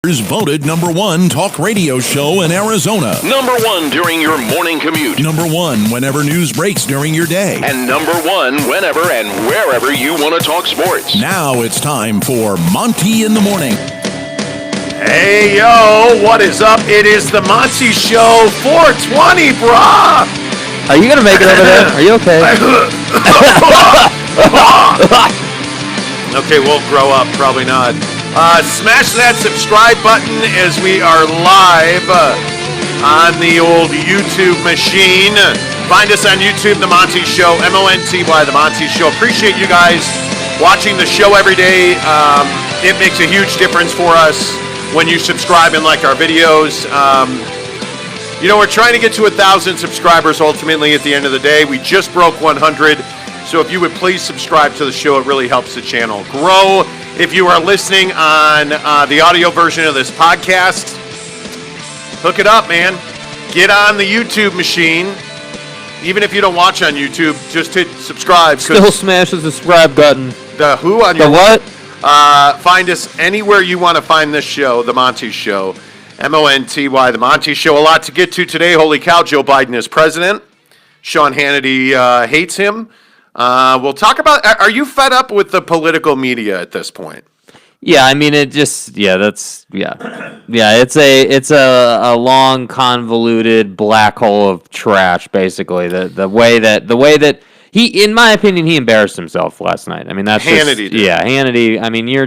Voted #1 talk radio show in Arizona. #1 during your morning commute. #1 whenever news breaks during your day. And #1 whenever and wherever you want to talk sports. Now it's time for Monty in the Morning. Hey, yo, what is up? It is the Monty Show 420, brah. Are you going to make it over there? Are you okay? Okay, we'll grow up. Probably not. Smash that subscribe button as we are live on the old YouTube machine. Find us on YouTube, The Monty Show, MONTY, The Monty Show. Appreciate you guys watching the show every day. It makes a huge difference for us when you subscribe and like our videos. We're trying to get to 1,000 subscribers ultimately at the end of the day. We just broke 100. So if you would please subscribe to the show, it really helps the channel grow. If you are listening on the audio version of this podcast, hook it up, man. Get on the YouTube machine. Even if you don't watch on YouTube, just hit subscribe. Still smash the subscribe button. The who on the your what? Find us anywhere you want to find this show, The Monty Show. MONTY, The Monty Show. A lot to get to today. Holy cow, Joe Biden is president. Sean Hannity hates him. We'll talk about, are you fed up with the political media at this point? Yeah, I mean, it's a long, convoluted black hole of trash, basically. The way that he, in my opinion, he embarrassed himself last night. I mean, that's Hannity. Yeah, Hannity. I mean, you're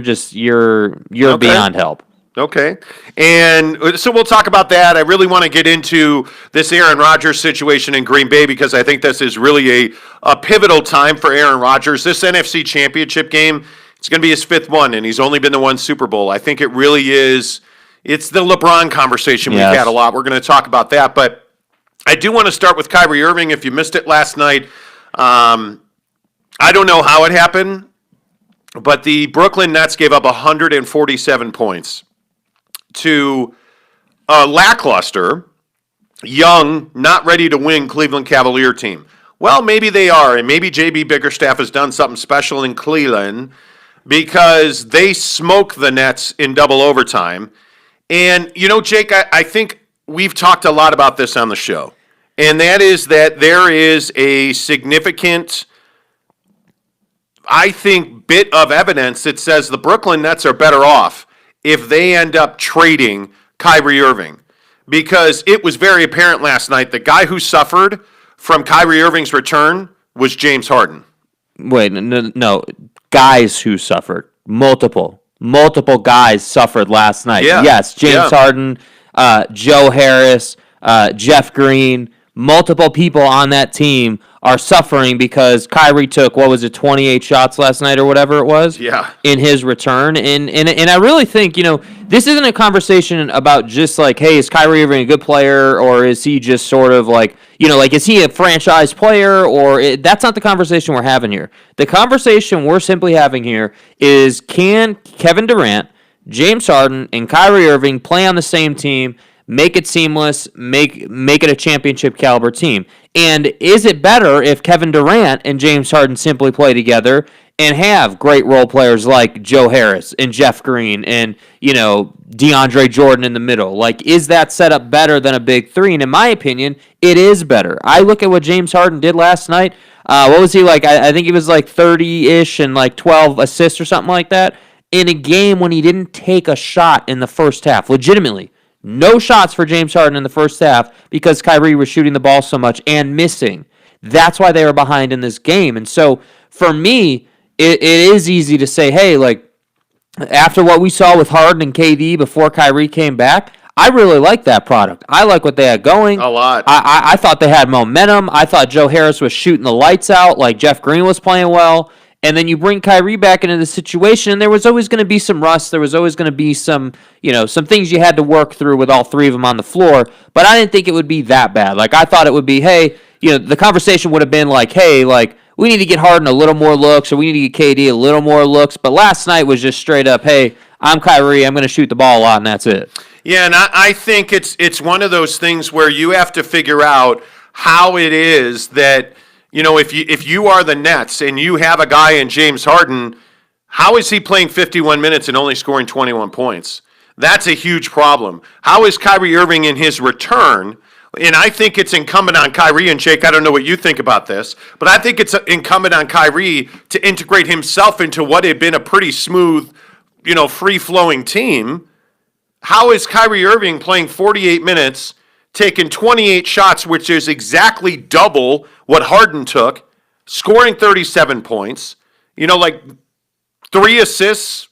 okay. Beyond help. Okay. And so we'll talk about that. I really want to get into this Aaron Rodgers situation in Green Bay because I think this is really a pivotal time for Aaron Rodgers. This NFC Championship game, it's going to be his 5th one, and he's only been to one Super Bowl. I think it really is. It's the LeBron conversation we've had a lot. We're going to talk about that. But I do want to start with Kyrie Irving. If you missed it last night, I don't know how it happened, but the Brooklyn Nets gave up 147 points to a lackluster, young, not ready to win Cleveland Cavalier team. Well, maybe they are, and maybe JB Bickerstaff has done something special in Cleveland because they smoke the Nets in double overtime. And, Jake, I think we've talked a lot about this on the show, and that is that there is a significant, I think, bit of evidence that says the Brooklyn Nets are better off if they end up trading Kyrie Irving. Because it was very apparent last night, the guy who suffered from Kyrie Irving's return was James Harden. Wait, no. Guys who suffered. Multiple guys suffered last night. Yeah. Yes, James Harden, Joe Harris, Jeff Green, multiple people on that team are suffering because Kyrie took, 28 shots last night or whatever it was in his return. And I really think, this isn't a conversation about just like, hey, is Kyrie Irving a good player or is he just sort of like, is he a franchise player or that's not the conversation we're having here. The conversation we're simply having here is can Kevin Durant, James Harden, and Kyrie Irving play on the same team, make it seamless, make it a championship caliber team? And is it better if Kevin Durant and James Harden simply play together and have great role players like Joe Harris and Jeff Green and, DeAndre Jordan in the middle? Like, is that setup better than a big three? And in my opinion, it is better. I look at what James Harden did last night. What was he like? I think he was like 30-ish and like 12 assists or something like that in a game when he didn't take a shot in the first half, legitimately. No shots for James Harden in the first half because Kyrie was shooting the ball so much and missing. That's why they were behind in this game. And so, for me, it is easy to say, hey, like, after what we saw with Harden and KD before Kyrie came back, I really like that product. I like what they had going. A lot. I thought they had momentum. I thought Joe Harris was shooting the lights out, like Jeff Green was playing well. And then you bring Kyrie back into the situation, and there was always going to be some rust. There was always going to be some things you had to work through with all three of them on the floor. But I didn't think it would be that bad. Like, I thought it would be, hey, the conversation would have been like, hey, like, we need to get Harden a little more looks, or we need to get KD a little more looks. But last night was just straight up, hey, I'm Kyrie, I'm going to shoot the ball a lot, and that's it. Yeah, and I think it's one of those things where you have to figure out how it is that, if you are the Nets and you have a guy in James Harden, how is he playing 51 minutes and only scoring 21 points? That's a huge problem. How is Kyrie Irving in his return? And I think it's incumbent on Kyrie, and Jake, I don't know what you think about this, but I think it's incumbent on Kyrie to integrate himself into what had been a pretty smooth, free-flowing team. How is Kyrie Irving playing 48 minutes, taking 28 shots, which is exactly double what Harden took, scoring 37 points, 3 assists,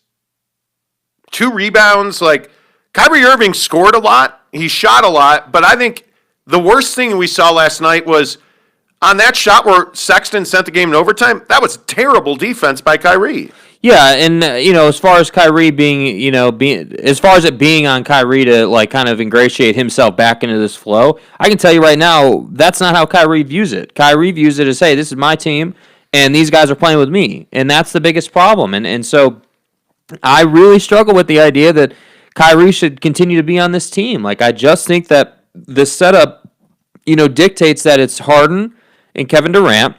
2 rebounds? Kyrie Irving scored a lot, he shot a lot, but I think the worst thing we saw last night was on that shot where Sexton sent the game in overtime. That was terrible defense by Kyrie. Yeah, and as far as Kyrie being on Kyrie to kind of ingratiate himself back into this flow, I can tell you right now that's not how Kyrie views it. Kyrie views it as, hey, this is my team, and these guys are playing with me, and that's the biggest problem. And so I really struggle with the idea that Kyrie should continue to be on this team. I just think that the setup, dictates that it's Harden and Kevin Durant.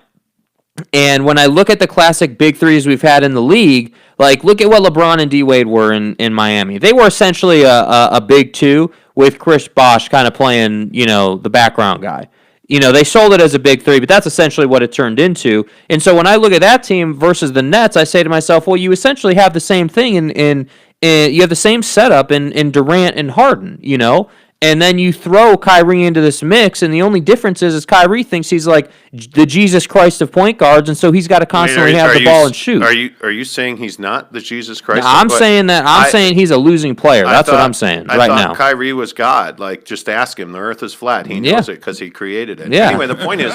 And when I look at the classic big threes we've had in the league, look at what LeBron and D-Wade were in Miami. They were essentially a big two with Chris Bosh kind of playing, the background guy. They sold it as a big three, but that's essentially what it turned into. And so when I look at that team versus the Nets, I say to myself, well, you essentially have the same thing in you have the same setup in Durant and Harden, And then you throw Kyrie into this mix, and the only difference is Kyrie thinks he's like the Jesus Christ of point guards, and so he's got to constantly have the ball and shoot. Are you saying he's not the Jesus Christ? No, I'm saying he's a losing player. That's what I'm saying right now. I thought Kyrie was God. Just ask him. The earth is flat. He knows it because he created it. Yeah. Anyway, the point is,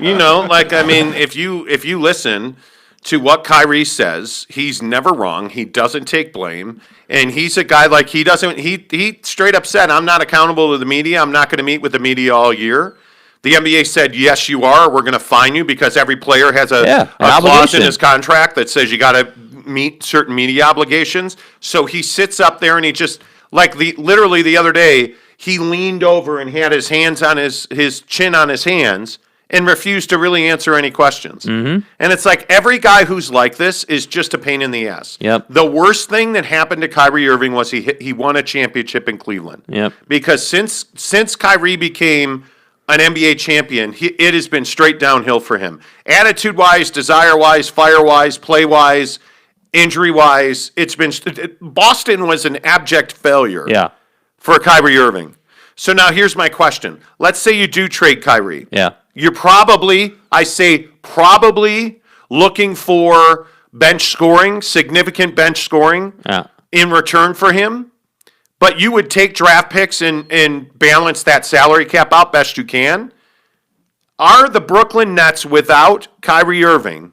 if you listen to what Kyrie says, he's never wrong. He doesn't take blame. And he's a guy he straight up said, I'm not accountable to the media. I'm not going to meet with the media all year. The NBA said, yes, you are. We're going to fine you because every player has a clause in his contract that says you got to meet certain media obligations. So he sits up there and he just, literally the other day, he leaned over and had his hands on his chin on his hands and refused to really answer any questions. Mm-hmm. And it's every guy who's like this is just a pain in the ass. Yep. The worst thing that happened to Kyrie Irving was he won a championship in Cleveland. Yep. Because since Kyrie became an NBA champion, it has been straight downhill for him. Attitude-wise, desire-wise, fire-wise, play-wise, injury-wise, Boston was an abject failure for Kyrie Irving. So now here's my question. Let's say you do trade Kyrie. Yeah. You're probably looking for significant bench scoring in return for him. But you would take draft picks and balance that salary cap out best you can. Are the Brooklyn Nets without Kyrie Irving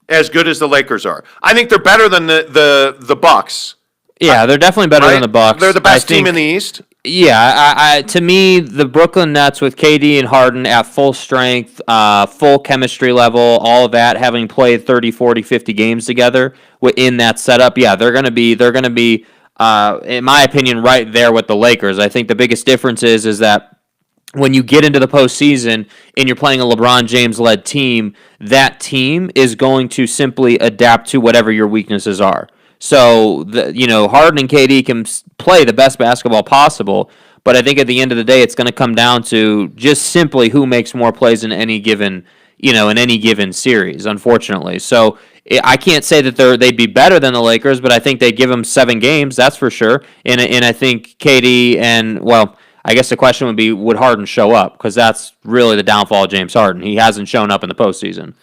as good as the Lakers are? I think they're better than the Bucks. Yeah, they're definitely better than the Bucks. They're the best team in the East. Yeah, to me, the Brooklyn Nets with KD and Harden at full strength, full chemistry level, all of that, having played 30, 40, 50 games together in that setup, they're going to be, in my opinion, right there with the Lakers. I think the biggest difference is that when you get into the postseason and you're playing a LeBron James-led team, that team is going to simply adapt to whatever your weaknesses are. So, Harden and KD can play the best basketball possible, but I think at the end of the day, it's going to come down to just simply who makes more plays in any given series, unfortunately. So, I can't say that they'd be better than the Lakers, but I think they'd give them 7 games, that's for sure. And I think KD I guess the question would be, would Harden show up? Because that's really the downfall of James Harden. He hasn't shown up in the postseason.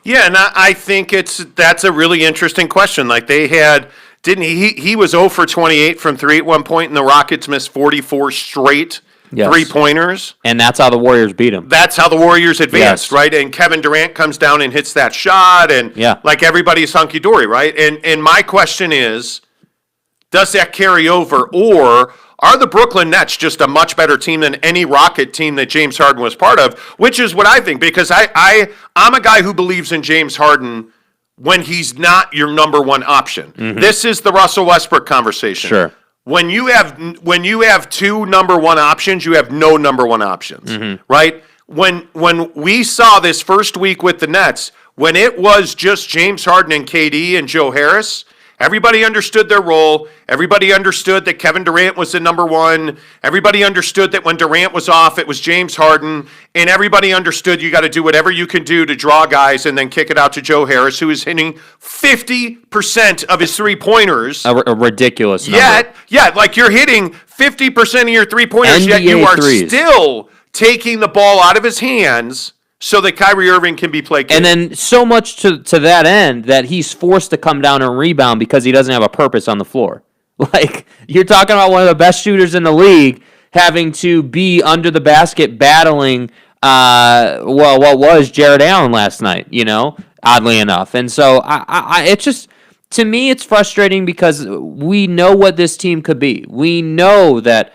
Yeah, and I think that's a really interesting question. He was 0 for 28 from 3 at one point, and the Rockets missed 44 straight three-pointers. And that's how the Warriors beat them. That's how the Warriors advanced, right? And Kevin Durant comes down and hits that shot, and everybody's hunky-dory, right? And my question is, does that carry over, or are the Brooklyn Nets just a much better team than any Rocket team that James Harden was part of? Which is what I think, because I'm a guy who believes in James Harden when he's not your number one option. Mm-hmm. This is the Russell Westbrook conversation. Sure. When you have 2 number one options, you have no number one options, right? When we saw this first week with the Nets, when it was just James Harden and KD and Joe Harris, Everybody understood their role. Everybody understood that Kevin Durant was the number one. Everybody understood that when Durant was off, it was James Harden. And everybody understood you got to do whatever you can do to draw guys and then kick it out to Joe Harris, who is hitting 50% of his three-pointers. A ridiculous number. Like you're hitting 50% of your three-pointers, yet you are threes. still taking the ball out of his hands so that Kyrie Irving can be placated. And then so much to that end that he's forced to come down and rebound because he doesn't have a purpose on the floor. Like, you're talking about one of the best shooters in the league having to be under the basket battling, what was Jared Allen last night, oddly enough. And so it's just, to me, it's frustrating because we know what this team could be. We know that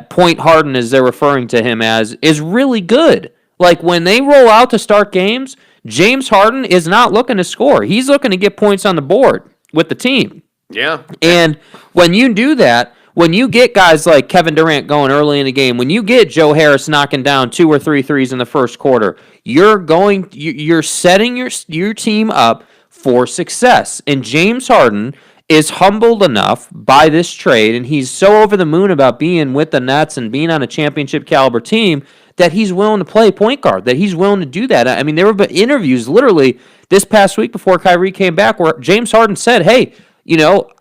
Point Harden, as they're referring to him as, is really good. Like, when they roll out to start games, James Harden is not looking to score. He's looking to get points on the board with the team. Yeah. And when you do that, when you get guys like Kevin Durant going early in the game, when you get Joe Harris knocking down 2 or 3 threes in the first quarter, you're setting your team up for success. And James Harden is humbled enough by this trade, and he's so over the moon about being with the Nets and being on a championship caliber team that he's willing to play point guard, that he's willing to do that. I mean, there were interviews literally this past week before Kyrie came back where James Harden said, hey,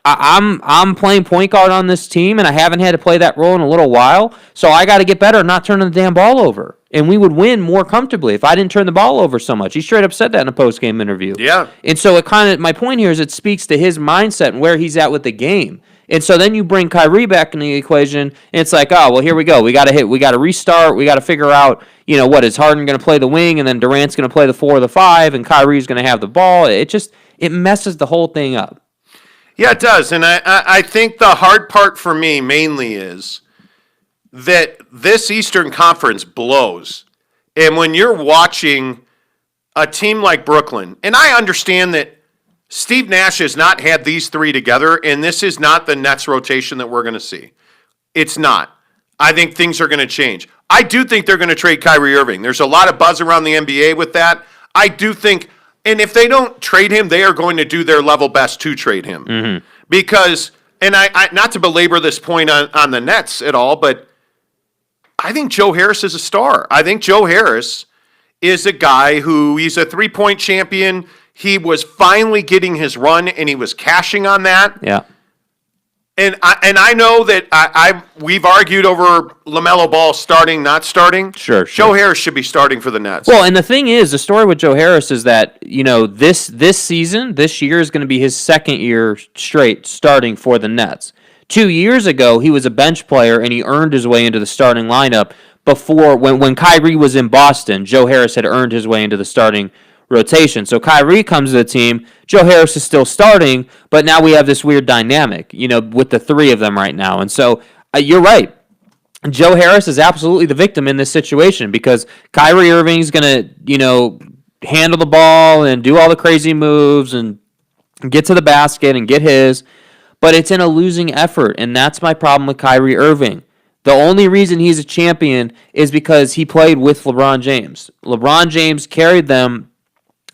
I'm playing point guard on this team, and I haven't had to play that role in a little while, so I got to get better at not turning the damn ball over. And we would win more comfortably if I didn't turn the ball over so much. He straight up said that in a post-game interview. Yeah. And so my point here is it speaks to his mindset and where he's at with the game. And so then you bring Kyrie back in the equation, and it's like, oh, well, here we go. We got to restart. We got to figure out, what is Harden going to play the wing, and then Durant's going to play the 4 or the 5, and Kyrie's going to have the ball. It messes the whole thing up. Yeah, it does. And I think the hard part for me mainly is that this Eastern Conference blows. And when you're watching a team like Brooklyn, and I understand that Steve Nash has not had these three together, and this is not the Nets rotation that we're going to see. It's not. I think things are going to change. I do think they're going to trade Kyrie Irving. There's a lot of buzz around the NBA with that. I do think, and if they don't trade him, they are going to do their level best to trade him. Mm-hmm. Because, and I not to belabor this point on the Nets at all, but I think Joe Harris is a star. I think Joe Harris is a guy he's a three-point champion. He was finally getting his run, and he was cashing on that. Yeah. And I know that we've argued over LaMelo Ball starting, not starting. Sure. Joe Harris should be starting for the Nets. Well, and the thing is, the story with Joe Harris is that, this season, this year is going to be his second year straight starting for the Nets. 2 years ago, he was a bench player, and he earned his way into the starting lineup before, when Kyrie was in Boston, Joe Harris had earned his way into the starting rotation. So Kyrie comes to the team, Joe Harris is still starting, but now we have this weird dynamic, with the three of them right now. And so you're right. Joe Harris is absolutely the victim in this situation because Kyrie Irving's going to, handle the ball and do all the crazy moves and get to the basket and get his, but it's in a losing effort, and that's my problem with Kyrie Irving. The only reason he's a champion is because he played with LeBron James. LeBron James carried them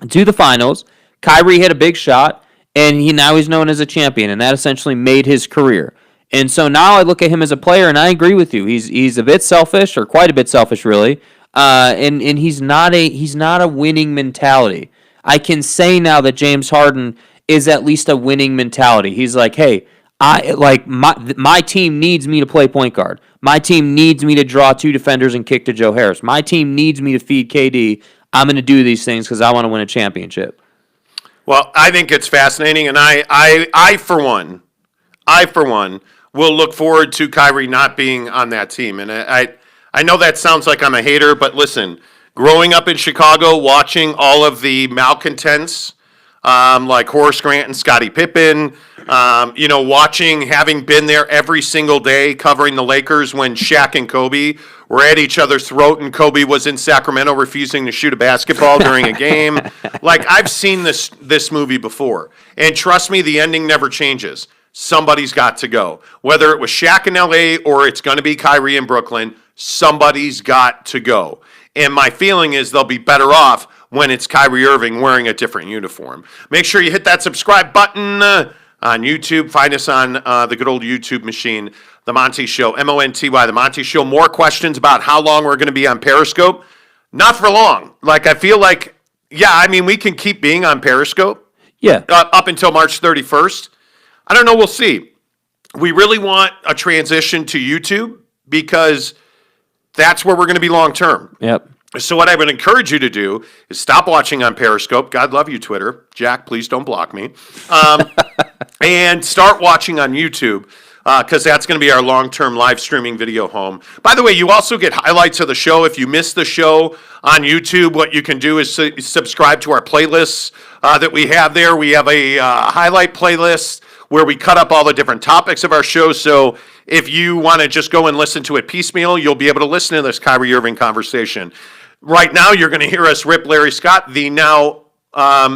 to the finals. Kyrie hit a big shot, and now he's known as a champion, and that essentially made his career. And so now I look at him as a player, and I agree with you. He's a bit selfish, or quite a bit selfish, really. And he's not a winning mentality. I can say now that James Harden is at least a winning mentality. He's like, hey, my team needs me to play point guard. My team needs me to draw 2 defenders and kick to Joe Harris. My team needs me to feed KD. I'm going to do these things because I want to win a championship. Well, I think it's fascinating, and I for one, will look forward to Kyrie not being on that team. And I know that sounds like I'm a hater, but listen, growing up in Chicago, watching all of the malcontents, like Horace Grant and Scottie Pippen, having been there every single day covering the Lakers when Shaq and Kobe were at each other's throat and Kobe was in Sacramento refusing to shoot a basketball during a game. Like, I've seen this movie before. And trust me, the ending never changes. Somebody's got to go. Whether it was Shaq in LA or it's going to be Kyrie in Brooklyn, somebody's got to go. And my feeling is they'll be better off when it's Kyrie Irving wearing a different uniform. Make sure you hit that subscribe button. on YouTube. Find us on the good old YouTube machine, The Monty Show, Monty, The Monty Show. More questions about how long we're going to be on Periscope? Not for long. Like, I feel like, we can keep being on Periscope. Yeah. Up until March 31st. I don't know. We'll see. We really want a transition to YouTube because that's where we're going to be long term. Yep. So what I would encourage you to do is stop watching on Periscope. God love you, Twitter. Jack, please don't block me. And start watching on YouTube because that's going to be our long-term live streaming video home. By the way, you also get highlights of the show. If you miss the show on YouTube, what you can do is subscribe to our playlists that we have there. We have a highlight playlist where we cut up all the different topics of our show. So if you want to just go and listen to it piecemeal, you'll be able to listen to this Kyrie Irving conversation. Right now, you're going to hear us rip Larry Scott, the now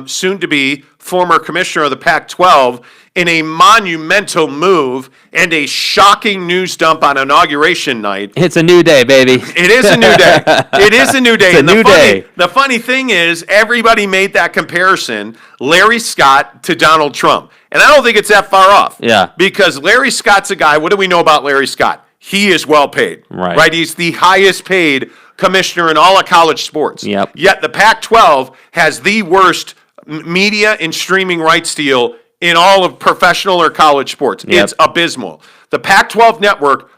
soon-to-be former commissioner of the Pac-12, in a monumental move and a shocking news dump on Inauguration night. It's a new day, baby. It is a new day. It is a new day. It's a new day. The funny thing is, everybody made that comparison, Larry Scott to Donald Trump. And I don't think it's that far off. Yeah. Because Larry Scott's a guy, what do we know about Larry Scott? He is well paid. Right. He's the highest paid commissioner in all of college sports. Yep. Yet the Pac-12 has the worst media and streaming rights deal in all of professional or college sports. Yep. It's abysmal. The Pac-12 network,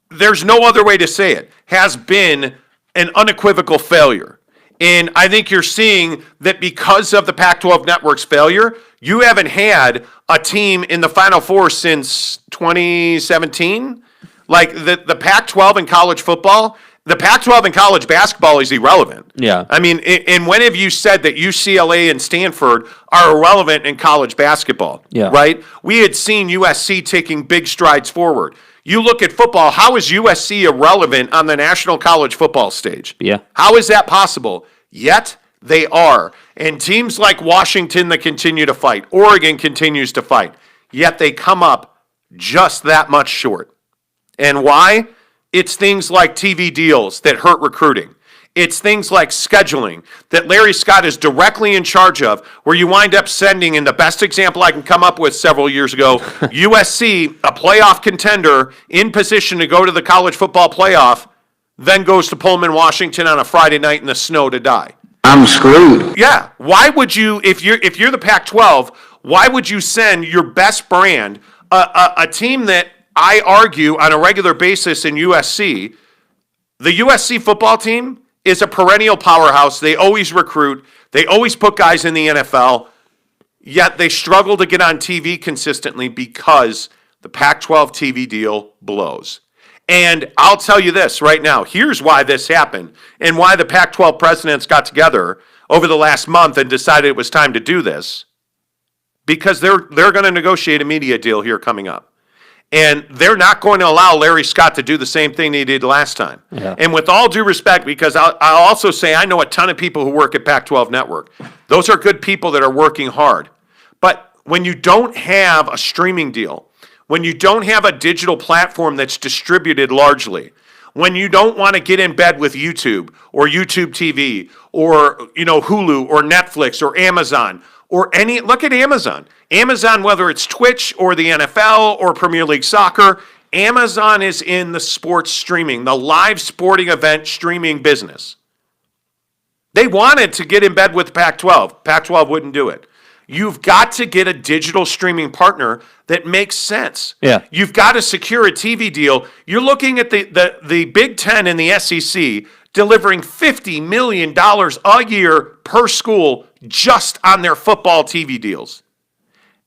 there's no other way to say it, has been an unequivocal failure. And I think you're seeing that because of the Pac-12 network's failure, you haven't had a team in the Final Four since 2017. Like the Pac-12 in college football, the Pac-12 in college basketball is irrelevant. Yeah. I mean, and when have you said that UCLA and Stanford are irrelevant in college basketball? Yeah. Right? We had seen USC taking big strides forward. You look at football, how is USC irrelevant on the national college football stage? Yeah. How is that possible? Yet they are. And teams like Washington that continue to fight, Oregon continues to fight, yet they come up just that much short. And why? It's things like TV deals that hurt recruiting. It's things like scheduling that Larry Scott is directly in charge of, where you wind up sending, and the best example I can come up with several years ago, USC, a playoff contender, in position to go to the college football playoff, then goes to Pullman, Washington on a Friday night in the snow to die. I'm screwed. Yeah. Why would you, if you're the Pac-12, why would you send your best brand, a team that I argue on a regular basis in USC, the USC football team is a perennial powerhouse. They always recruit. They always put guys in the NFL, yet they struggle to get on TV consistently because the Pac-12 TV deal blows. And I'll tell you this right now. Here's why this happened and why the Pac-12 presidents got together over the last month and decided it was time to do this. Because they're going to negotiate a media deal here coming up. And they're not going to allow Larry Scott to do the same thing they did last time. Yeah. And with all due respect, because I'll also say I know a ton of people who work at Pac-12 Network. Those are good people that are working hard. But when you don't have a streaming deal, when you don't have a digital platform that's distributed largely, when you don't want to get in bed with YouTube or YouTube TV or Hulu or Netflix or Amazon, or look at Amazon. Amazon, whether it's Twitch or the NFL or Premier League Soccer, Amazon is in the sports streaming, the live sporting event streaming business. They wanted to get in bed with Pac-12. Pac-12 wouldn't do it. You've got to get a digital streaming partner that makes sense. Yeah. You've got to secure a TV deal. You're looking at the Big Ten and the SEC delivering $50 million a year per school just on their football TV deals.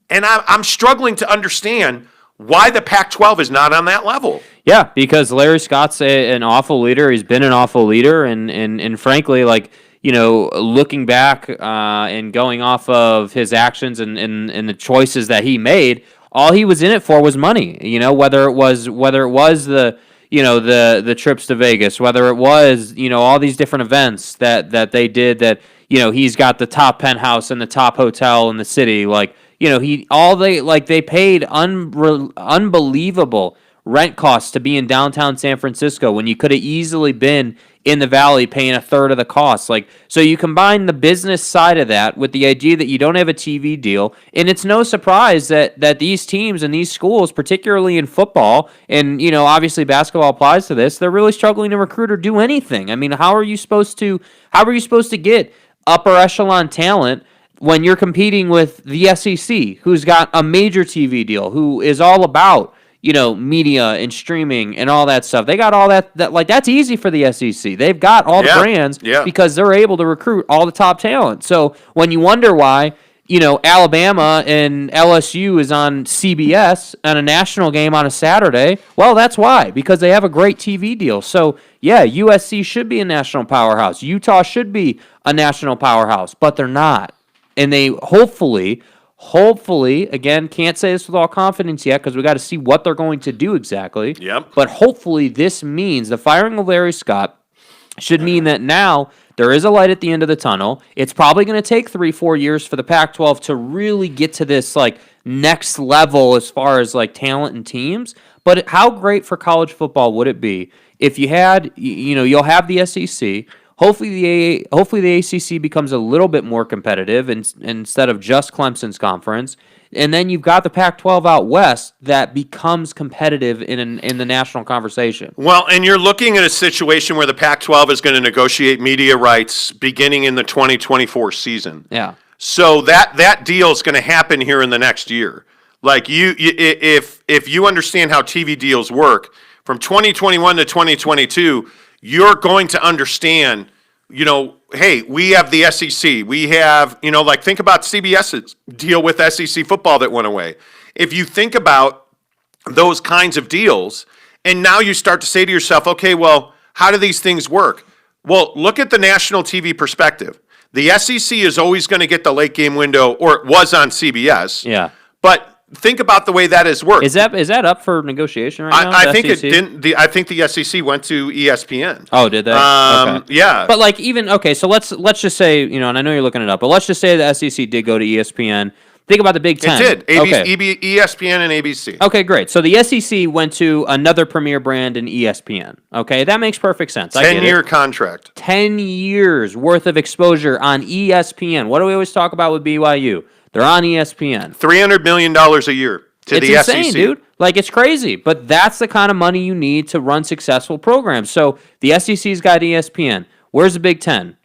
And I'm struggling to understand why the Pac-12 is not on that level. Yeah, because Larry Scott's an awful leader. He's been an awful leader. And frankly, looking back and going off of his actions and the choices that he made, all he was in it for was money. Whether it was the the trips to Vegas, whether it was all these different events that they did, that he's got the top penthouse and the top hotel in the city. They paid unbelievable rent costs to be in downtown San Francisco when you could have easily been in the Valley paying a third of the cost. So you combine the business side of that with the idea that you don't have a TV deal, and it's no surprise that these teams and these schools, particularly in football, and obviously basketball applies to this, they're really struggling to recruit or do anything. I mean, how are you supposed to get upper echelon talent when you're competing with the SEC, who's got a major TV deal, who is all about media and streaming and all that stuff? They got all that that's easy for the SEC. They've got all the brands because they're able to recruit all the top talent. So when you wonder why, Alabama and LSU is on CBS on a national game on a Saturday, well, that's why, because they have a great TV deal. So yeah, USC should be a national powerhouse. Utah should be a national powerhouse, but they're not. And they hopefully, again, can't say this with all confidence yet because we got to see what they're going to do exactly. Yep. But hopefully this means the firing of Larry Scott should mean that now there is a light at the end of the tunnel. It's probably going to take 3-4 years for the Pac-12 to really get to this next level as far as talent and teams. But how great for college football would it be if you had, you'll have the SEC. Hopefully the ACC becomes a little bit more competitive instead of just Clemson's conference. And then you've got the Pac-12 out west that becomes competitive in the national conversation. Well, and you're looking at a situation where the Pac-12 is going to negotiate media rights beginning in the 2024 season. Yeah. So that deal is going to happen here in the next year. If you understand how TV deals work, from 2021 to 2022, you're going to understand, hey, we have the SEC. We have, think about CBS's deal with SEC football that went away. If you think about those kinds of deals, and now you start to say to yourself, okay, well, how do these things work? Well, look at the national TV perspective. The SEC is always going to get the late game window, or it was on CBS. Yeah. But think about the way that has worked. Is that up for negotiation right now? I think it didn't. I think the SEC went to ESPN. Oh, did they? Okay. Yeah. But so let's just say, and I know you're looking it up, but let's just say the SEC did go to ESPN. Think about the Big Ten. It did. ESPN and ABC. Okay, great. So the SEC went to another premier brand in ESPN. Okay, that makes perfect sense. 10-year contract. 10 years worth of exposure on ESPN. What do we always talk about with BYU? They're on ESPN. $300 million a year to the SEC. It's insane, dude. It's crazy. But that's the kind of money you need to run successful programs. So the SEC's got ESPN. Where's the Big Ten?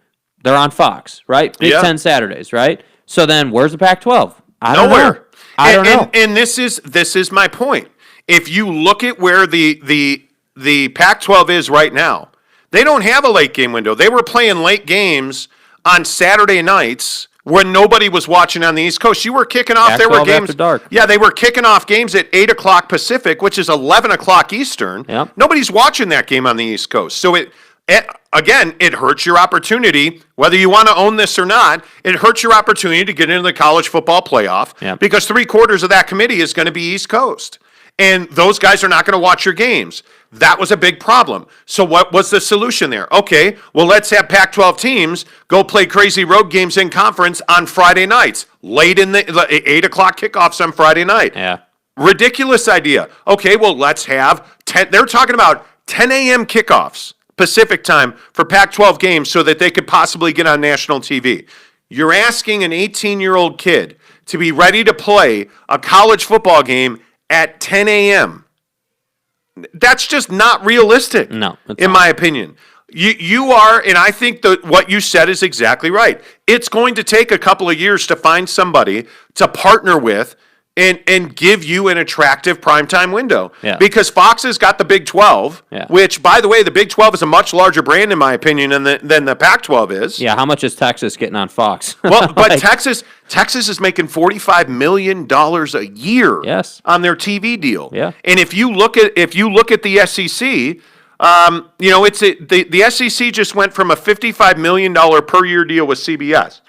They're on Fox, right? Big Ten Saturdays, right? So then where's the Pac-12? Nowhere. I don't know. And this is my point. If you look at where the Pac-12 is right now, they don't have a late game window. They were playing late games on Saturday nights when nobody was watching on the East Coast. You were kicking off. There were games after dark. Yeah, they were kicking off games at 8 o'clock Pacific, which is 11 o'clock Eastern. Yep. Nobody's watching that game on the East Coast. So it hurts your opportunity, whether you want to own this or not. It hurts your opportunity to get into the college football playoff because 3/4 of that committee is going to be East Coast. And those guys are not going to watch your games. That was a big problem. So what was the solution there? Okay, well, let's have Pac-12 teams go play crazy road games in conference on Friday nights, late in the 8 o'clock kickoffs on Friday night. Yeah. Ridiculous idea. Okay, well, let's have 10. They're talking about 10 a.m. kickoffs, Pacific time, for Pac-12 games so that they could possibly get on national TV. You're asking an 18-year-old kid to be ready to play a college football game at 10 a.m. That's just not realistic, no, in my opinion. You are, and I think that what you said is exactly right. It's going to take a couple of years to find somebody to partner with and give you an attractive primetime window. Yeah. Because Fox has got the Big 12, which, by the way, the Big 12 is a much larger brand, in my opinion, than the Pac-12 is. Yeah, how much is Texas getting on Fox? Well, but Texas is making $45 million a year on their TV deal. Yeah. And if you look at the SEC, the SEC just went from a $55 million per year deal with CBS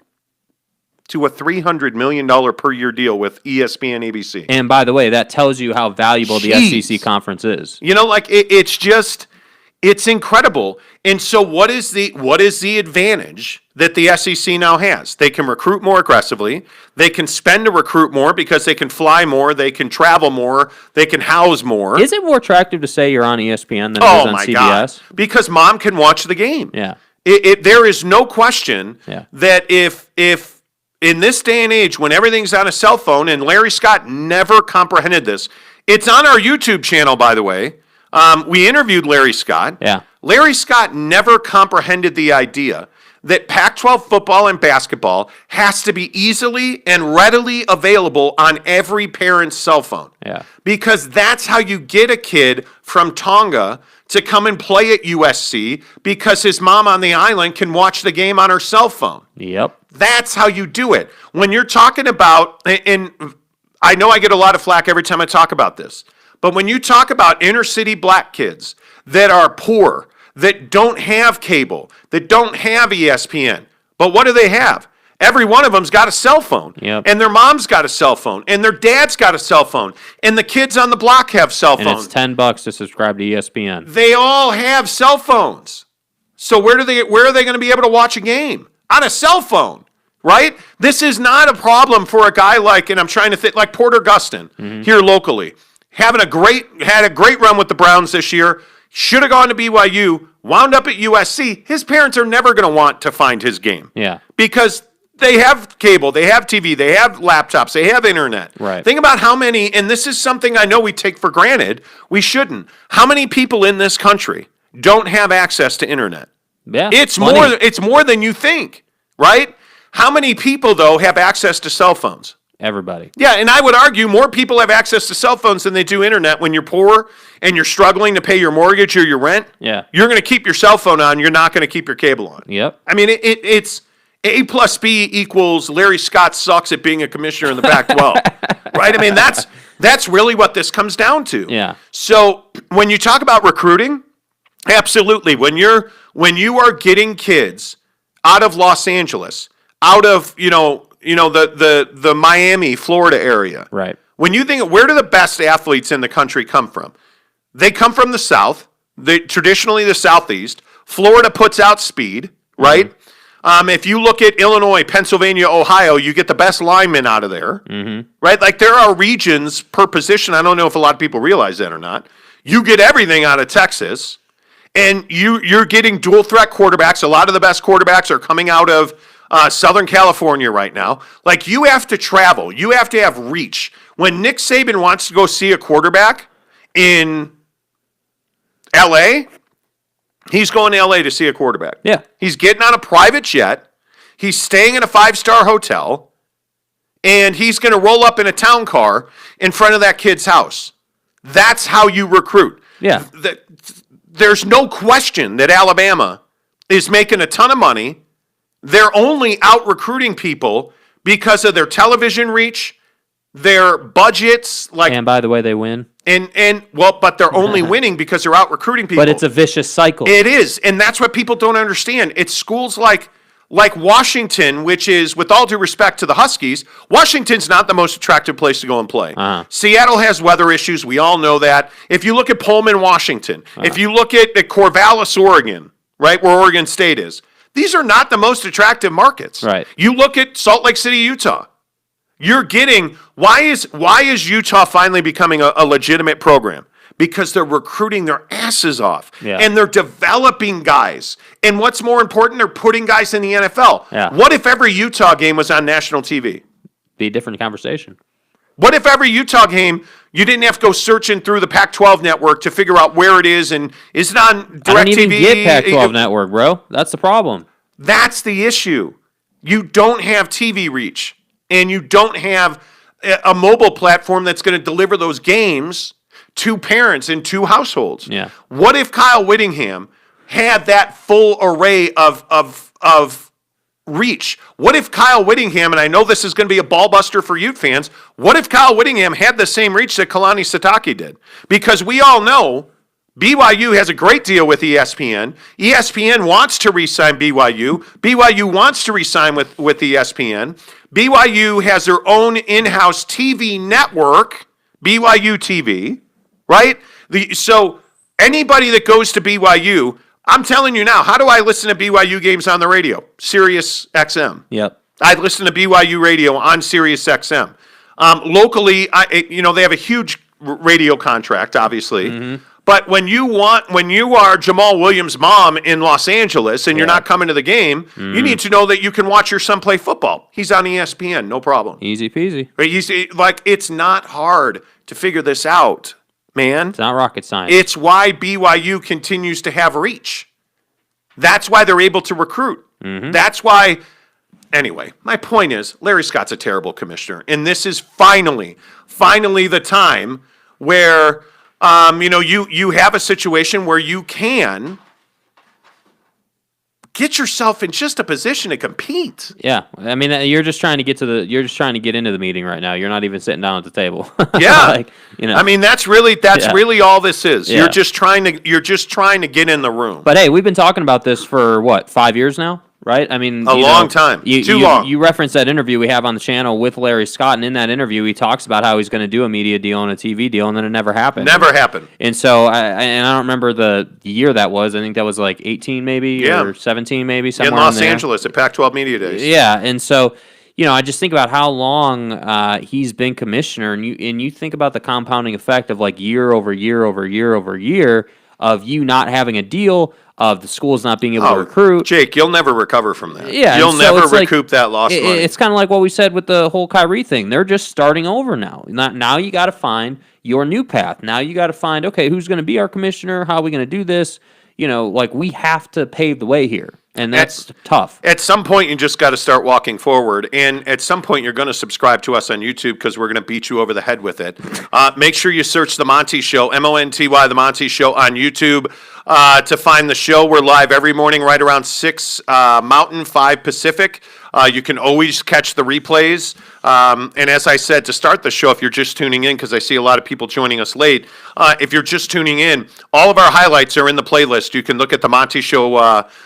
to a $300 million per year deal with ESPN ABC. And by the way, that tells you how valuable the SEC conference is. It's just, It's incredible. And so what is the advantage that the SEC now has? They can recruit more aggressively. They can spend to recruit more because they can fly more, they can travel more, they can house more. Is it more attractive to say you're on ESPN than it is on CBS? God. Because mom can watch the game. Yeah. There is no question that if in this day and age when everything's on a cell phone, and Larry Scott never comprehended this. It's on our YouTube channel, by the way. We interviewed Larry Scott. Yeah. Larry Scott never comprehended the idea that Pac-12 football and basketball has to be easily and readily available on every parent's cell phone. Yeah. Because that's how you get a kid from Tonga to come and play at USC because his mom on the island can watch the game on her cell phone. Yep. That's how you do it. When you're talking about, and I know I get a lot of flack every time I talk about this, but when you talk about inner city black kids that are poor, that don't have cable, that don't have ESPN, but what do they have? Every one of them's got a cell phone, and their mom's got a cell phone, and their dad's got a cell phone, and the kids on the block have cell phones. And it's $10 to subscribe to ESPN. They all have cell phones. So where are they going to be able to watch a game? On a cell phone, right? This is not a problem for a guy like, and I'm trying to think, like Porter Gustin here locally. Had a great run with the Browns this year. Should have gone to BYU, wound up at USC. His parents are never going to want to find his game. Yeah. Because they have cable, they have TV, they have laptops, they have internet. Right. Think about how many, and this is something I know we take for granted, we shouldn't. How many people in this country don't have access to internet? Yeah. It's more than you think, right? How many people, though, have access to cell phones? Everybody. Yeah, and I would argue more people have access to cell phones than they do internet when you're poor and you're struggling to pay your mortgage or your rent. Yeah. You're going to keep your cell phone on. You're not going to keep your cable on. Yep. I mean, it's A plus B equals Larry Scott sucks at being a commissioner in the Pac-12, right? I mean, that's really what this comes down to. Yeah. So when you talk about recruiting, absolutely. When you are getting kids out of Los Angeles, out of the Miami, Florida area. Right. When you think, where do the best athletes in the country come from? They come from the South, traditionally the Southeast. Florida puts out speed, right? If you look at Illinois, Pennsylvania, Ohio, you get the best linemen out of there, right? Like there are regions per position. I don't know if a lot of people realize that or not. You get everything out of Texas, and you're getting dual threat quarterbacks. A lot of the best quarterbacks are coming out of Southern California right now. Like you have to travel. You have to have reach. When Nick Saban wants to go see a quarterback in L.A., he's going to L.A. to see a quarterback. Yeah. He's getting on a private jet. He's staying in a 5-star hotel. And he's going to roll up in a town car in front of that kid's house. That's how you recruit. Yeah. There's no question that Alabama is making a ton of money. They're only out recruiting people because of their television reach, their budgets. And by the way, they win. But they're only winning because they're out recruiting people. But it's a vicious cycle. It is, and that's what people don't understand. It's schools like Washington, which is, with all due respect to the Huskies, Washington's not the most attractive place to go and play. Seattle has weather issues. We all know that. If you look at Pullman, Washington, if you look at Corvallis, Oregon, right, where Oregon State is, these are not the most attractive markets. Right. You look at Salt Lake City, Utah. You're getting, why is Utah finally becoming a legitimate program? Because they're recruiting their asses off. Yeah. And they're developing guys. And what's more important, they're putting guys in the NFL. Yeah. What if every Utah game was on national TV? Be a different conversation. What if every Utah game, you didn't have to go searching through the Pac-12 network to figure out where it is, and is it on DirecTV? I don't even get Pac-12 network, bro. That's the problem. That's the issue. You don't have TV reach, and you don't have a mobile platform that's going to deliver those games to parents in two households. Yeah. What if Kyle Whittingham had that full array of reach? What if Kyle Whittingham, and I know this is going to be a ball buster for Ute fans, what if Kyle Whittingham had the same reach that Kalani Sitake did? Because we all know BYU has a great deal with ESPN. ESPN wants to re-sign BYU. BYU wants to re-sign with ESPN. BYU has their own in-house TV network, BYU TV, right? So Anybody that goes to BYU, I'm telling you now, how do I listen to BYU games on the radio? Sirius XM. Yep. I listen to BYU radio on Sirius XM. Locally, they have a huge radio contract, obviously. Mm-hmm. But when you are Jamal Williams' mom in Los Angeles and you're not coming to the game, you need to know that you can watch your son play football. He's on ESPN, no problem. Easy peasy. It's not hard to figure this out, man. It's not rocket science. It's why BYU continues to have reach. That's why they're able to recruit. Mm-hmm. That's why. Anyway, my point is, Larry Scott's a terrible commissioner, and this is finally the time where you have a situation where you can get yourself in just a position to compete. Yeah, I mean, you're just trying to get into the meeting right now. You're not even sitting down at the table. Yeah, I mean, that's really all this is. Yeah. You're just trying to get in the room. But hey, we've been talking about this for what, 5 years now? Right? I mean, a long time. Too long. You referenced that interview we have on the channel with Larry Scott, and in that interview, he talks about how he's going to do a media deal and a TV deal, and then it never happened. Never happened. And so, I don't remember the year that was. I think that was like 18 maybe, or 17 maybe, somewhere in Los Angeles at Pac-12 Media Days. Yeah, and so, I just think about how long he's been commissioner, and you think about the compounding effect of like year over year over year over year of you not having a deal, of the schools not being able to recruit. Jake, you'll never recover from that. Yeah, you'll never recoup that lost money. It's kind of like what we said with the whole Kyrie thing. They're just starting over now. Now you got to find your new path. Now you got to find, okay, who's going to be our commissioner? How are we going to do this? We have to pave the way here, and that's tough. At some point, you just got to start walking forward, and at some point, you're going to subscribe to us on YouTube because we're going to beat you over the head with it. Make sure you search The Monty Show, Monty, The Monty Show on YouTube to find the show. We're live every morning right around 6 Mountain, 5 Pacific. You can always catch the replays. And as I said, to start the show, if you're just tuning in, because I see a lot of people joining us late, if you're just tuning in, all of our highlights are in the playlist. You can look at the Monty Show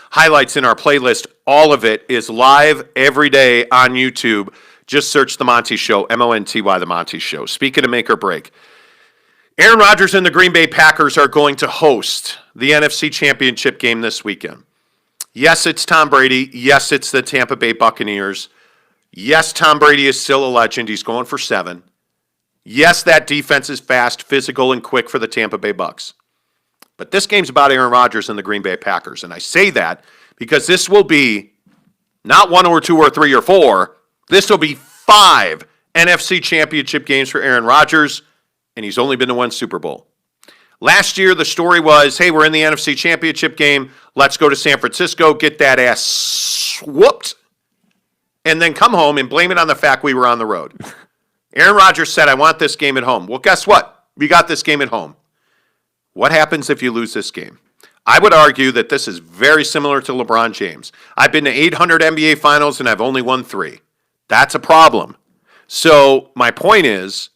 highlights in our playlist. All of it is live every day on YouTube. Just search The Monty Show, Monty, The Monty Show. Speaking of make or break, Aaron Rodgers and the Green Bay Packers are going to host the NFC Championship Game this weekend. Yes, it's Tom Brady. Yes, it's the Tampa Bay Buccaneers. Yes, Tom Brady is still a legend. He's going for 7. Yes, that defense is fast, physical, and quick for the Tampa Bay Bucs. But this game's about Aaron Rodgers and the Green Bay Packers. And I say that because this will be not 1 or 2 or 3 or 4. This will be 5 NFC Championship games for Aaron Rodgers, and he's only been to 1 Super Bowl. Last year, the story was, hey, we're in the NFC Championship game. Let's go to San Francisco, get that ass whooped, and then come home and blame it on the fact we were on the road. Aaron Rodgers said, I want this game at home. Well, guess what? We got this game at home. What happens if you lose this game? I would argue that this is very similar to LeBron James. I've been to 800 NBA Finals, and I've only won 3. That's a problem. So my point is,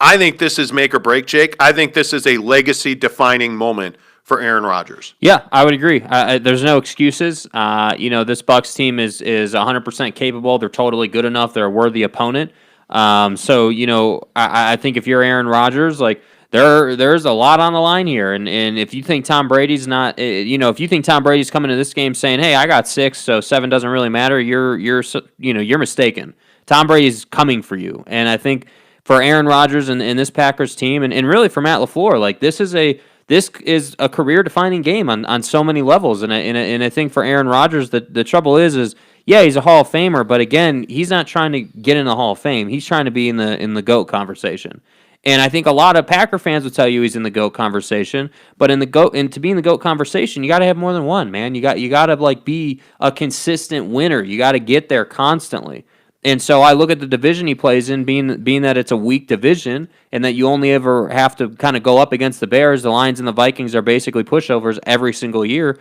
I think this is make or break, Jake. I think this is a legacy-defining moment for Aaron Rodgers. Yeah, I would agree. There's no excuses. This Bucs team is 100% capable. They're totally good enough. They're a worthy opponent. I think if you're Aaron Rodgers, like there's a lot on the line here. And if you think Tom Brady's not, if you think Tom Brady's coming to this game saying, hey, I got 6, so 7 doesn't really matter, you're mistaken. Tom Brady's coming for you, and I think for Aaron Rodgers and this Packers team, and really for Matt LaFleur, like this is a career-defining game on so many levels, and I think for Aaron Rodgers, the trouble is yeah, he's a Hall of Famer, but again, he's not trying to get in the Hall of Fame. He's trying to be in the GOAT conversation, and I think a lot of Packer fans would tell you he's in the GOAT conversation, but to be in the GOAT conversation, you got to have more than one, man. You got to like be a consistent winner. You got to get there constantly. And so I look at the division he plays in, being that it's a weak division and that you only ever have to kind of go up against the Bears. The Lions and the Vikings are basically pushovers every single year.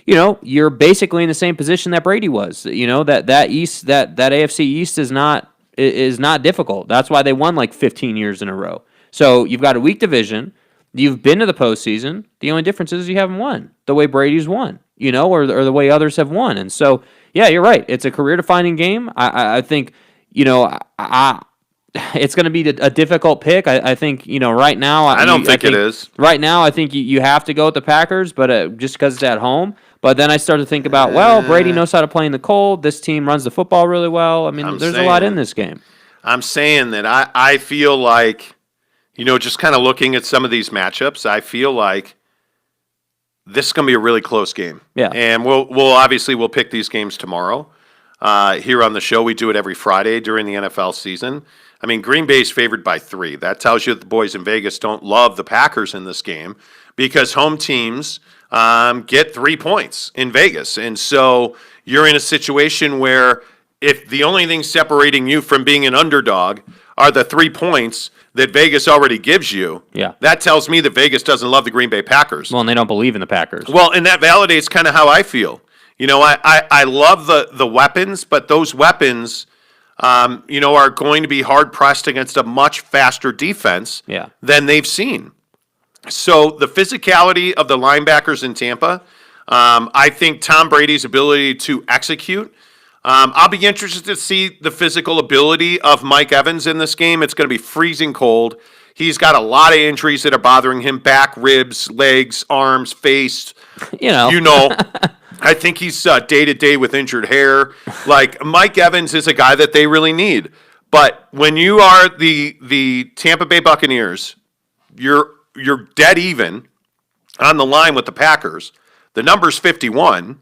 You're basically in the same position that Brady was. That AFC East is not difficult. That's why they won like 15 years in a row. So you've got a weak division. You've been to the postseason. The only difference is you haven't won the way Brady's won, or the way others have won. And so, yeah, you're right. It's a career-defining game. I think, it's going to be a difficult pick. I think, right now. I don't think it is. Right now, I think you have to go with the Packers, but just because it's at home. But then I start to think about, Brady knows how to play in the cold. This team runs the football really well. I mean, there's a lot in this game. I'm saying that I feel like, just kind of looking at some of these matchups, I feel like this is going to be a really close game. Yeah. And we'll pick these games tomorrow. Here on the show, we do it every Friday during the NFL season. I mean, Green Bay's favored by 3. That tells you that the boys in Vegas don't love the Packers in this game because home teams get 3 points in Vegas. And so you're in a situation where if the only thing separating you from being an underdog are the 3 points that Vegas already gives you, that tells me that Vegas doesn't love the Green Bay Packers. Well, and they don't believe in the Packers. Well, and that validates kind of how I feel. I love the weapons, but those weapons, are going to be hard-pressed against a much faster defense than they've seen. So the physicality of the linebackers in Tampa, I think Tom Brady's ability to execute. I'll be interested to see the physical ability of Mike Evans in this game. It's going to be freezing cold. He's got a lot of injuries that are bothering him: back, ribs, legs, arms, face. I think he's day-to-day with injured hair. Like, Mike Evans is a guy that they really need. But when you are the Tampa Bay Buccaneers, you're dead even on the line with the Packers. The number's 51.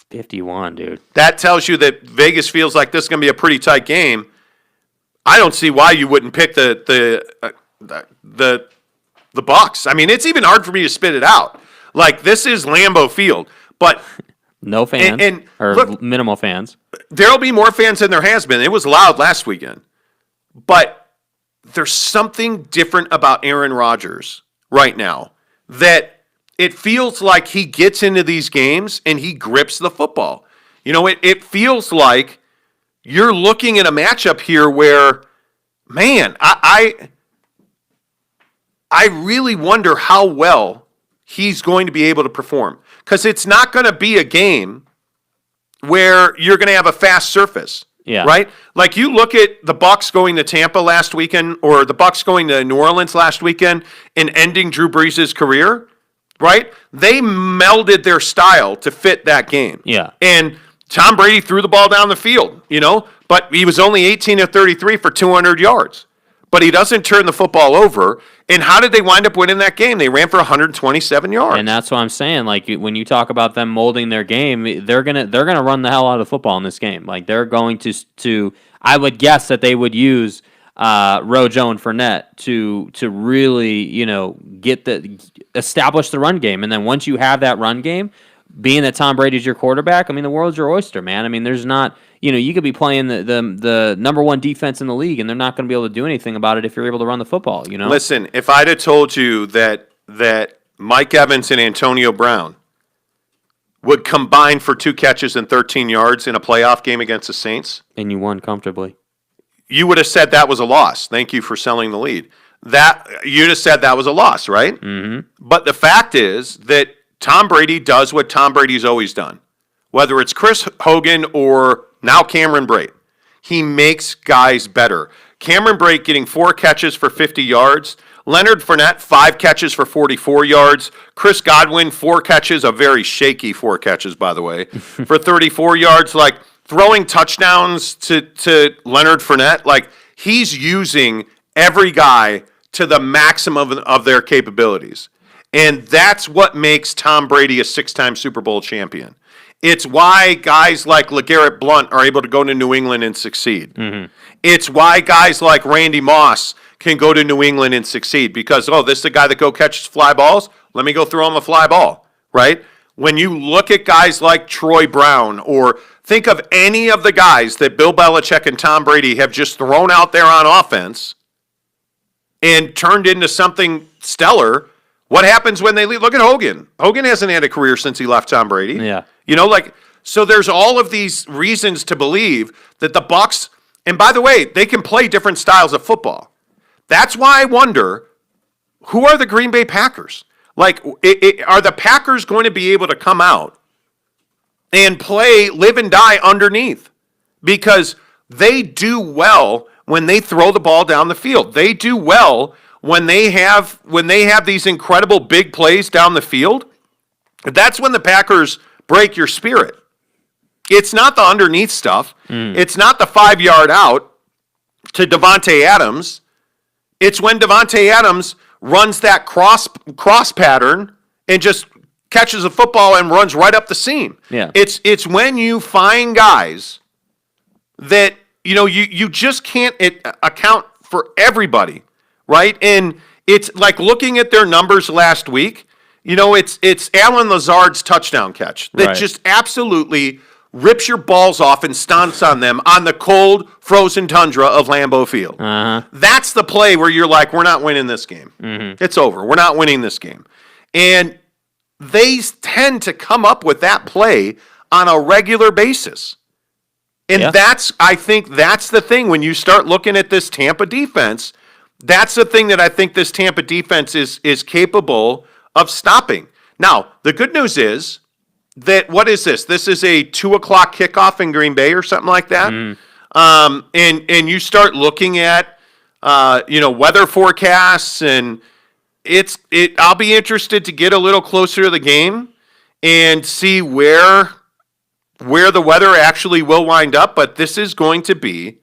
51, dude. That tells you that Vegas feels like this is going to be a pretty tight game. I don't see why you wouldn't pick the Bucs. I mean, it's even hard for me to spit it out. Like, this is Lambeau Field, but no fans or look, minimal fans. There'll be more fans than there has been. It was loud last weekend, but there's something different about Aaron Rodgers right now that it feels like he gets into these games and he grips the football. It feels like you're looking at a matchup here where, man, I really wonder how well he's going to be able to perform. Because it's not going to be a game where you're going to have a fast surface. Yeah. Right? Like, you look at the Bucs going to Tampa last weekend, or the Bucs going to New Orleans last weekend and ending Drew Brees' career, right? They melded their style to fit that game. Yeah. And Tom Brady threw the ball down the field, but he was only 18 of 33 for 200 yards. But he doesn't turn the football over. And how did they wind up winning that game? They ran for 127 yards. And that's what I'm saying. Like, when you talk about them molding their game, they're gonna run the hell out of the football in this game. Like, they're going to I would guess that they would use Rojo and Fournette to really establish the run game. And then once you have that run game, being that Tom Brady's your quarterback, I mean, the world's your oyster, man. I mean, there's not. You could be playing the number one defense in the league, and they're not going to be able to do anything about it if you're able to run the football. Listen, if I'd have told you that Mike Evans and Antonio Brown would combine for 2 catches and 13 yards in a playoff game against the Saints, and you won comfortably, you would have said that was a loss. Thank you for selling the lead. You'd have said that was a loss, right? Mm-hmm. But the fact is that Tom Brady does what Tom Brady's always done, whether it's Chris Hogan or now Cameron Brate. He makes guys better. Cameron Brate getting 4 catches for 50 yards. Leonard Fournette, 5 catches for 44 yards. Chris Godwin, 4 catches, a very shaky 4 catches, by the way, for 34 yards. Like, throwing touchdowns to Leonard Fournette, like, he's using every guy to the maximum of their capabilities. And that's what makes Tom Brady a 6-time Super Bowl champion. It's why guys like LeGarrette Blount are able to go to New England and succeed. Mm-hmm. It's why guys like Randy Moss can go to New England and succeed because, this is the guy that go catches fly balls. Let me go throw him a fly ball, right? When you look at guys like Troy Brown or think of any of the guys that Bill Belichick and Tom Brady have just thrown out there on offense and turned into something stellar, what happens when they leave? Look at Hogan. Hogan hasn't had a career since he left Tom Brady. Yeah. So there's all of these reasons to believe that the Bucs, and by the way, they can play different styles of football. That's why I wonder, who are the Green Bay Packers? Like, are the Packers going to be able to come out and play live and die underneath? Because they do well when they throw the ball down the field. They do well when they have these incredible big plays down the field. That's when the Packers break your spirit. It's not the underneath stuff. It's not the 5-yard out to Davante Adams. It's when Davante Adams runs that cross pattern and just catches a football and runs right up the seam. Yeah. It's when you find guys that you just can't account for everybody, right? And it's like looking at their numbers last week. It's Allen Lazard's touchdown catch that just absolutely rips your balls off and stomps on them on the cold, frozen tundra of Lambeau Field. That's the play where you're like, we're not winning this game. It's over. We're not winning this game. And they tend to come up with that play on a regular basis. And I think that's the thing when you start looking at this Tampa defense, that's the thing that I think this Tampa defense is capable of stopping. Now, the good news is that, what is this? This is a 2:00 kickoff in Green Bay or something like that. And you start looking at, weather forecasts, and I'll be interested to get a little closer to the game and see where the weather actually will wind up. But this is going to be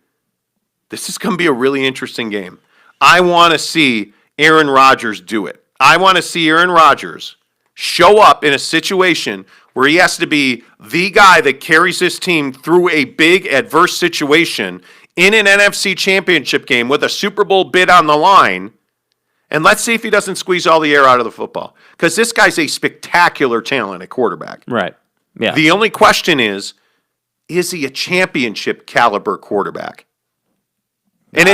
a really interesting game. I want to see Aaron Rodgers do it. I want to see Aaron Rodgers show up in a situation where he has to be the guy that carries his team through a big adverse situation in an NFC Championship game with a Super Bowl bid on the line. And let's see if he doesn't squeeze all the air out of the football. Because this guy's a spectacular talent at quarterback. Right. Yeah. The only question is he a championship caliber quarterback? And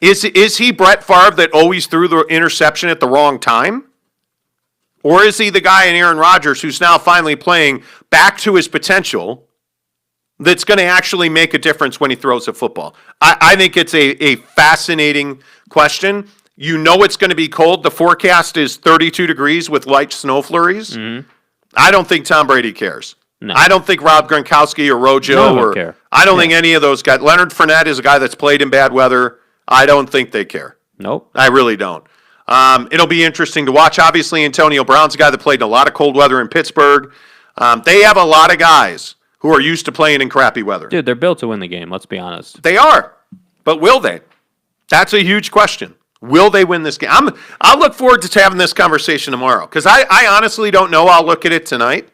is he Brett Favre that always threw the interception at the wrong time? Or is he the guy in Aaron Rodgers who's now finally playing back to his potential that's going to actually make a difference when he throws a football? I think it's a fascinating question. It's going to be cold. The forecast is 32 degrees with light snow flurries. I don't think Tom Brady cares. No. I don't think Rob Gronkowski or Rojo care. I don't think any of those guys. Leonard Fournette is a guy that's played in bad weather. I don't think they care. Nope. I really don't. It'll be interesting to watch. Obviously, Antonio Brown's a guy that played in a lot of cold weather in Pittsburgh. They have a lot of guys who are used to playing in crappy weather. Dude, they're built to win the game, let's be honest. They are. But will they? That's a huge question. Will they win this game? I'll look forward to having this conversation tomorrow because I honestly don't know. I'll look at it tonight.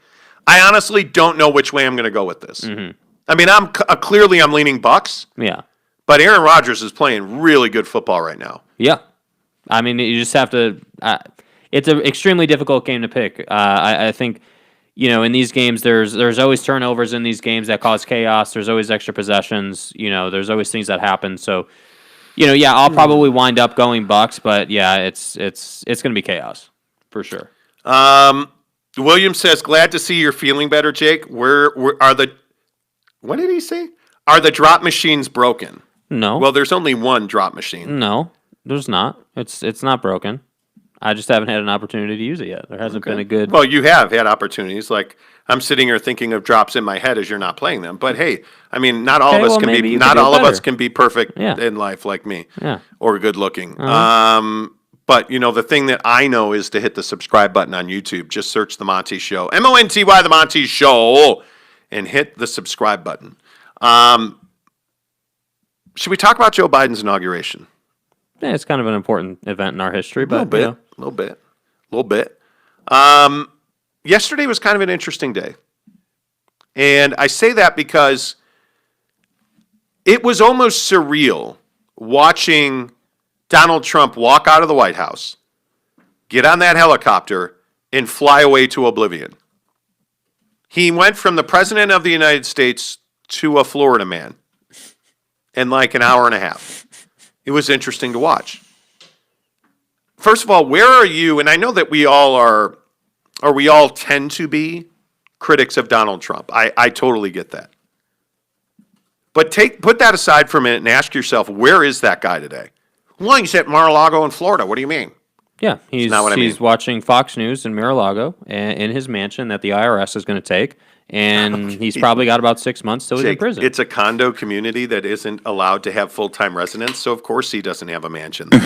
I honestly don't know which way I'm going to go with this. I mean, clearly I'm leaning Bucks. Yeah. But Aaron Rodgers is playing really good football right now. Yeah. I mean, you just have to it's an extremely difficult game to pick. I think, in these games, there's always turnovers in these games that cause chaos. There's always extra possessions. There's always things that happen. So, I'll probably wind up going Bucks, but yeah, it's going to be chaos for sure. William says, glad to see you're feeling better, Jake. Where are what did he say? Are the drop machines broken? No. Well, there's only one drop machine. No, there's not. It's not broken. I just haven't had an opportunity to use it yet. There hasn't been a good... Well, you have had opportunities. Like, I'm sitting here thinking of drops in my head as you're not playing them. But hey, I mean, not all of us can be perfect in life like me. Yeah. Or good looking. But the thing that I know is to hit the subscribe button on YouTube. Just search The Monty Show. MONTY, The Monty Show. And hit the subscribe button. Should we talk about Joe Biden's inauguration? Yeah, it's kind of an important event in our history, but a little bit. Yesterday was kind of an interesting day. And I say that because it was almost surreal watching Donald Trump walk out of the White House, get on that helicopter, and fly away to oblivion. He went from the President of the United States to a Florida man in like an hour and a half. It was interesting to watch. First of all, where are you? And I know that we all tend to be critics of Donald Trump. I totally get that. But put that aside for a minute and ask yourself, where is that guy today? Well, he's at Mar-a-Lago in Florida. What do you mean? Yeah, he's not what I mean. watching Fox News in Mar-a-Lago in his mansion that the IRS is going to take, and he's probably got about 6 months till he's in Jake, prison. it's a condo community that isn't allowed to have full-time residents, so of course he doesn't have a mansion. See,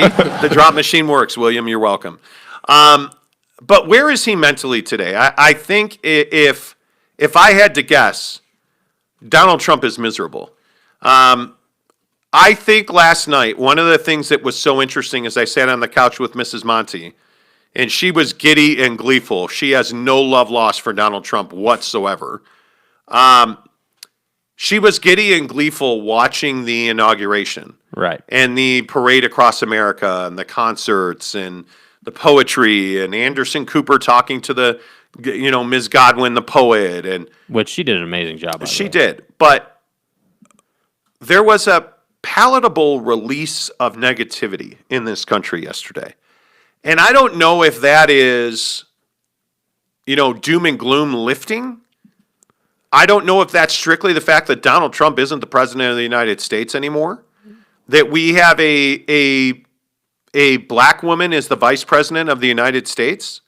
the drop machine works, William. You're welcome. But where is he mentally today? I think if I had to guess, Donald Trump is miserable. I think last night, one of the things that was so interesting is I sat on the couch with Mrs. Monty, and she was giddy and gleeful. She has no love lost for Donald Trump whatsoever. She was giddy and gleeful watching the inauguration. Right. And the parade across America and the concerts and the poetry and Anderson Cooper talking to the, Ms. Godwin, the poet. And which she did an amazing job on. She did. But there was a palatable release of negativity in this country yesterday. And I don't know if that is, doom and gloom lifting. I don't know if that's strictly the fact that Donald Trump isn't the president of the United States anymore. That we have a black woman as the vice president of the United States.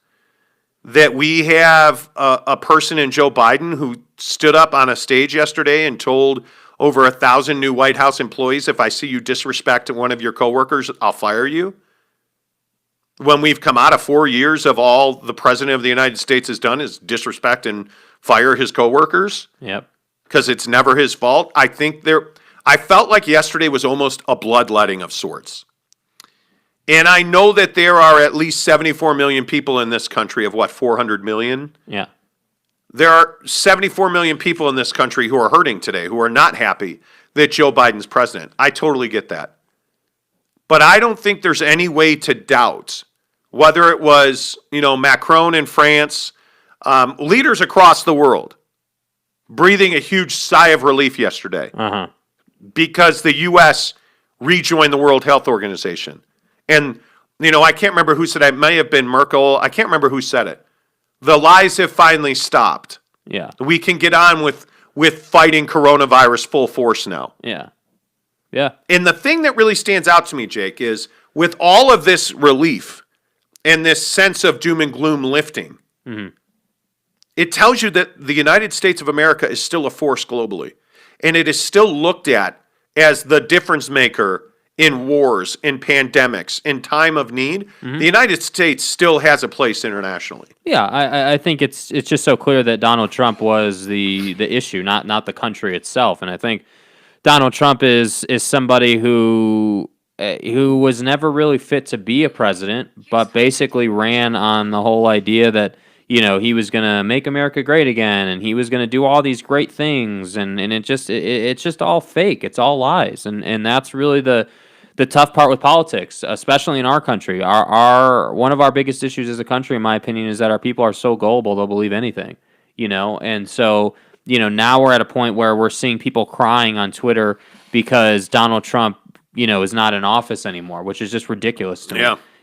That we have a person in Joe Biden who stood up on a stage yesterday and told over 1,000 new White House employees, if I see you disrespect one of your coworkers, I'll fire you. When we've come out of 4 years of all the president of the United States has done is disrespect and fire his coworkers. Yep. Because it's never his fault. I felt like yesterday was almost a bloodletting of sorts. And I know that there are at least 74 million people in this country of 400 million? Yeah. There are 74 million people in this country who are hurting today, who are not happy that Joe Biden's president. I totally get that. But I don't think there's any way to doubt whether it was, Macron in France, leaders across the world breathing a huge sigh of relief yesterday because the U.S. rejoined the World Health Organization. And, I can't remember who said it. It may have been Merkel. I can't remember who said it. The lies have finally stopped. Yeah. We can get on with fighting coronavirus full force now. Yeah. Yeah. And the thing that really stands out to me, Jake, is with all of this relief and this sense of doom and gloom lifting, it tells you that the United States of America is still a force globally. And it is still looked at as the difference maker in wars, in pandemics, in time of need. The United States still has a place internationally. Yeah, I think it's just so clear that Donald Trump was the issue, not the country itself. And I think Donald Trump is somebody who was never really fit to be a president, but basically ran on the whole idea that he was going to make America great again, and he was going to do all these great things, and it's just all fake. It's all lies, and that's really the tough part with politics, especially in our country. One of our biggest issues as a country, in my opinion, is that our people are so gullible they'll believe anything, and so now we're at a point where we're seeing people crying on Twitter because Donald Trump is not in office anymore, which is just ridiculous to me.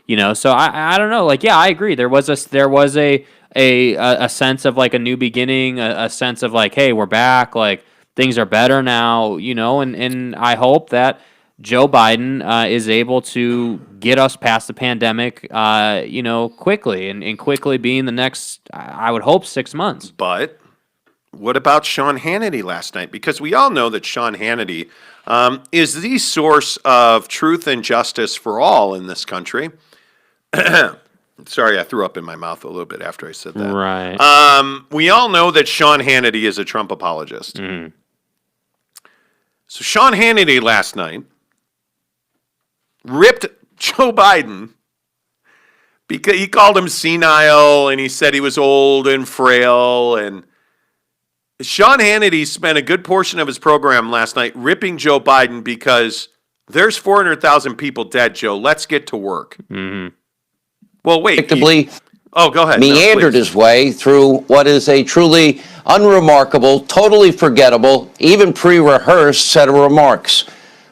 Yeah. So I don't know. I agree. There was a sense of a new beginning, a sense of hey, we're back, things are better now, and I hope that Joe Biden is able to get us past the pandemic, quickly, and quickly being the next, I would hope, 6 months. But what about Sean Hannity last night? Because we all know that Sean Hannity is the source of truth and justice for all in this country. Sorry, I threw up in my mouth a little bit after I said that. Right. We all know that Sean Hannity is a Trump apologist. So Sean Hannity last night ripped Joe Biden because he called him senile and he said he was old and frail. And Sean Hannity spent a good portion of his program last night ripping Joe Biden because there's 400,000 people dead, Joe. Let's get to work. Well, wait. Go ahead. Meandered his way through what is a truly unremarkable, totally forgettable, even pre-rehearsed set of remarks.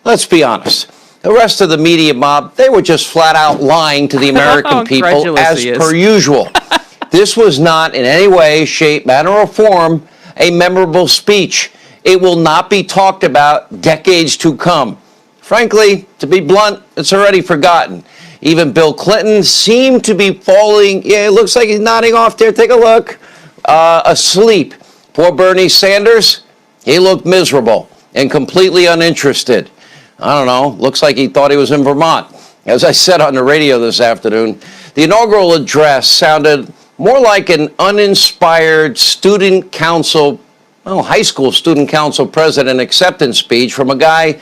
Let's be honest. The rest of the media mob, they were just flat out lying to the American people as per usual. This was not in any way, shape, manner, or form a memorable speech. It will not be talked about decades to come. Frankly, to be blunt, it's already forgotten. Even Bill Clinton seemed to be falling. Yeah, it looks like he's nodding off there. Take a look. Asleep. Poor Bernie Sanders, he looked miserable and completely uninterested. I don't know. Looks like he thought he was in Vermont. As I said on the radio this afternoon, the inaugural address sounded more like an uninspired student council, high school student council president acceptance speech from a guy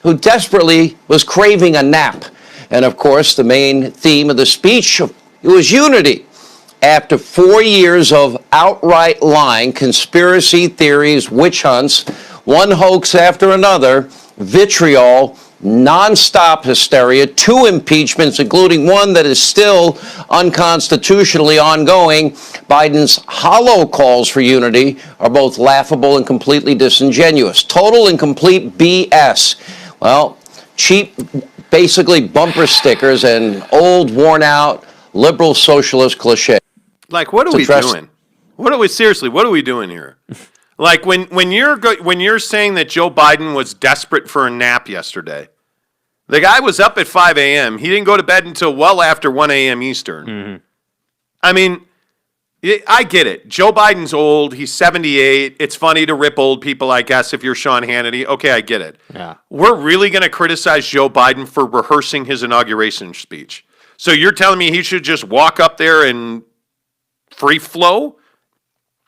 who desperately was craving a nap. And of course, the main theme of the speech, it was unity. After 4 years of outright lying, conspiracy theories, witch hunts, one hoax after another, vitriol, nonstop hysteria, 2 impeachments, including one that is still unconstitutionally ongoing, Biden's hollow calls for unity are both laughable and completely disingenuous. Total and complete BS. Well, cheap, basically bumper stickers and old, worn-out liberal socialist cliche. Like, what are we doing? What are we doing here? Like, when you're saying that Joe Biden was desperate for a nap yesterday, the guy was up at 5 a.m. He didn't go to bed until well after 1 a.m. Eastern. Mm-hmm. I mean, I get it. Joe Biden's old. He's 78. It's funny to rip old people, I guess, if you're Sean Hannity. Okay, I get it. Yeah. We're really going to criticize Joe Biden for rehearsing his inauguration speech. So you're telling me he should just walk up there and free flow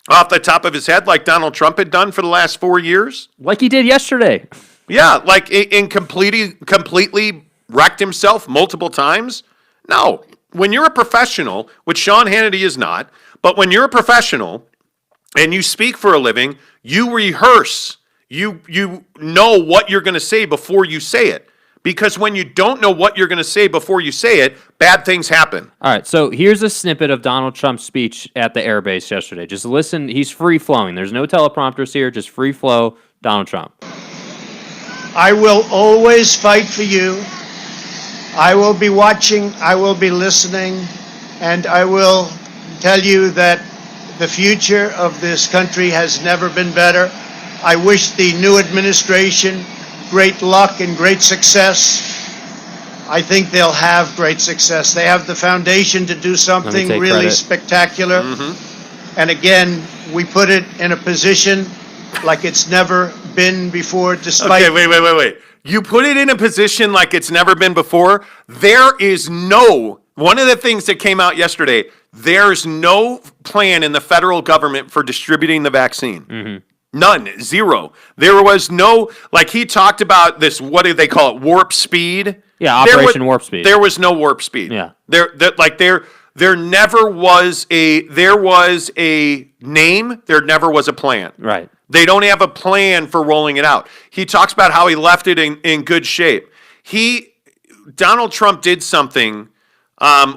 off the top of his head like Donald Trump had done for the last 4 years? Like he did yesterday. Yeah, like in completely wrecked himself multiple times? No. When you're a professional, which Sean Hannity is not, but when you're a professional and you speak for a living, you rehearse. You know what you're going to say before you say it. Because when you don't know what you're going to say before you say it, bad things happen. All right, so here's a snippet of Donald Trump's speech at the airbase yesterday. Just listen. He's free-flowing. There's no teleprompters here, just free flow Donald Trump. I will always fight for you. I will be watching, I will be listening, and I will tell you that the future of this country has never been better. I wish the new administration great luck and great success. I think they'll have great success. They have the foundation to do something really spectacular. Mm-hmm. And again, we put it in a position like it's never been before, despite... Okay, wait. You put it in a position like it's never been before. There is no... One of the things that came out yesterday, there's no plan in the federal government for distributing the vaccine. Mm-hmm. None. Zero. There was no, like he talked about this, what do they call it? Warp speed? Yeah, Operation Warp Speed. There was no warp speed. Yeah. There never was a name, there never was a plan. Right. They don't have a plan for rolling it out. He talks about how he left it in good shape. Donald Trump did something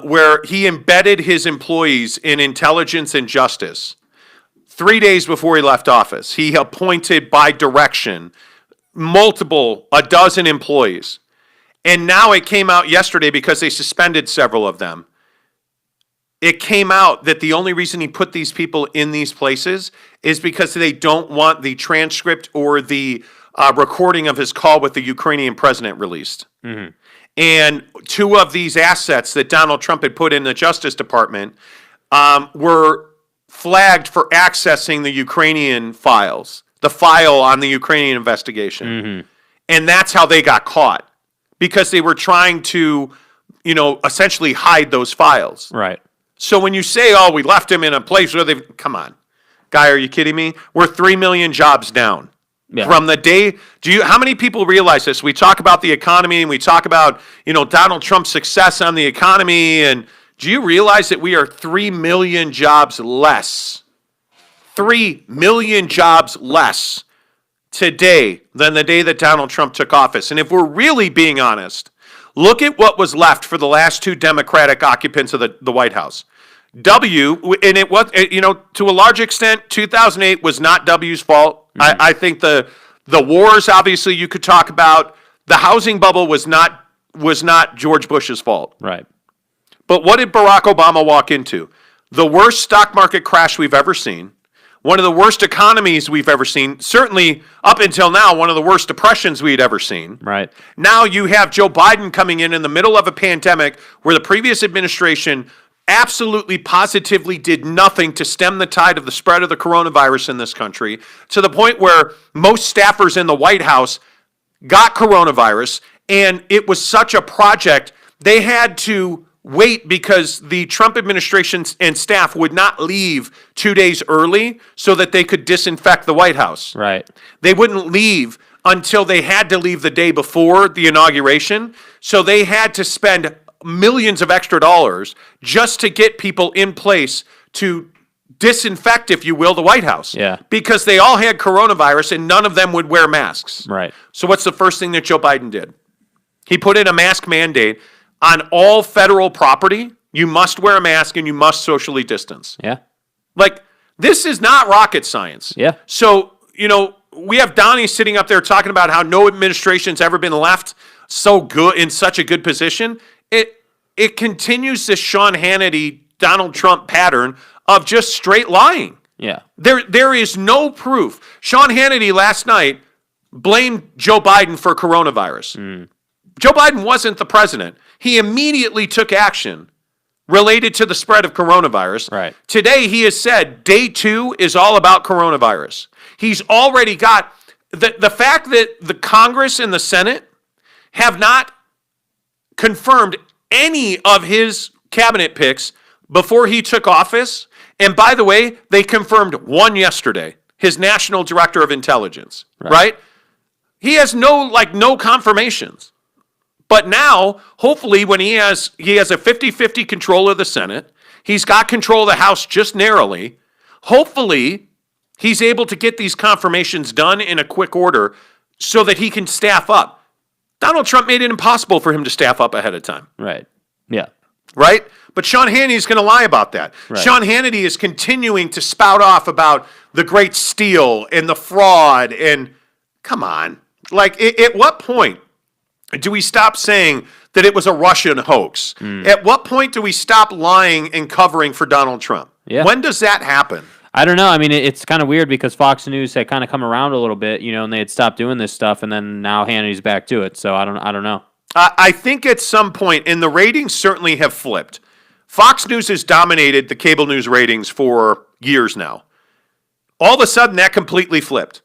where he embedded his employees in intelligence and justice. 3 days before he left office, he appointed by direction a dozen employees. And now it came out yesterday because they suspended several of them. It came out that the only reason he put these people in these places is because they don't want the transcript or the recording of his call with the Ukrainian president released. Mm-hmm. And 2 of these assets that Donald Trump had put in the Justice Department were flagged for accessing the Ukrainian files, the file on the Ukrainian investigation. Mm-hmm. And that's how they got caught, because they were trying to, essentially hide those files. Right. So when you say, we left him in a place where come on, guy, are you kidding me? We're 3 million jobs down. Yeah. From the day, how many people realize this? We talk about the economy and we talk about, Donald Trump's success on the economy, and do you realize that we are 3 million jobs less? 3 million jobs less today than the day that Donald Trump took office. And if we're really being honest, look at what was left for the last 2 Democratic occupants of the White House. And it was, to a large extent, 2008 was not W's fault. Mm-hmm. I think the wars, obviously, you could talk about. The housing bubble was not George Bush's fault. Right. But what did Barack Obama walk into? The worst stock market crash we've ever seen, one of the worst economies we've ever seen, certainly up until now, one of the worst depressions we'd ever seen. Right. Now you have Joe Biden coming in the middle of a pandemic where the previous administration absolutely positively did nothing to stem the tide of the spread of the coronavirus in this country, to the point where most staffers in the White House got coronavirus, and it was such a project, they had to wait because the Trump administration and staff would not leave 2 days early so that they could disinfect the White House. Right. They wouldn't leave until they had to leave the day before the inauguration, so they had to spend millions of extra dollars just to get people in place to disinfect, if you will, the White House. Yeah. Because they all had coronavirus and none of them would wear masks. Right. So what's the first thing that Joe Biden did? He put in a mask mandate on all federal property. You must wear a mask and you must socially distance. Yeah. Like, this is not rocket science. Yeah. So, we have Donnie sitting up there talking about how no administration's ever been left so good in such a good position. It continues this Sean Hannity, Donald Trump pattern of just straight lying. Yeah. There is no proof. Sean Hannity last night blamed Joe Biden for coronavirus. Joe Biden wasn't the president. He immediately took action related to the spread of coronavirus. Right. Today he has said day 2 is all about coronavirus. He's already got the fact that the Congress and the Senate have not confirmed any of his cabinet picks before he took office. And by the way, they confirmed one yesterday, his national director of intelligence, right? He has no confirmations. But now, hopefully, when he has a 50-50 control of the Senate, he's got control of the House just narrowly. Hopefully, he's able to get these confirmations done in a quick order so that he can staff up. Donald Trump made it impossible for him to staff up ahead of time. Right. Yeah. Right? But Sean Hannity is going to lie about that. Right. Sean Hannity is continuing to spout off about the great steal and the fraud. And come on. At what point do we stop saying that it was a Russian hoax? At what point do we stop lying and covering for Donald Trump? Yeah. When does that happen? I don't know. I mean, it's kind of weird because Fox News had kind of come around a little bit, and they had stopped doing this stuff, and then now Hannity's back to it. So I don't know. I think at some point, and the ratings certainly have flipped. Fox News has dominated the cable news ratings for years now. All of a sudden, that completely flipped.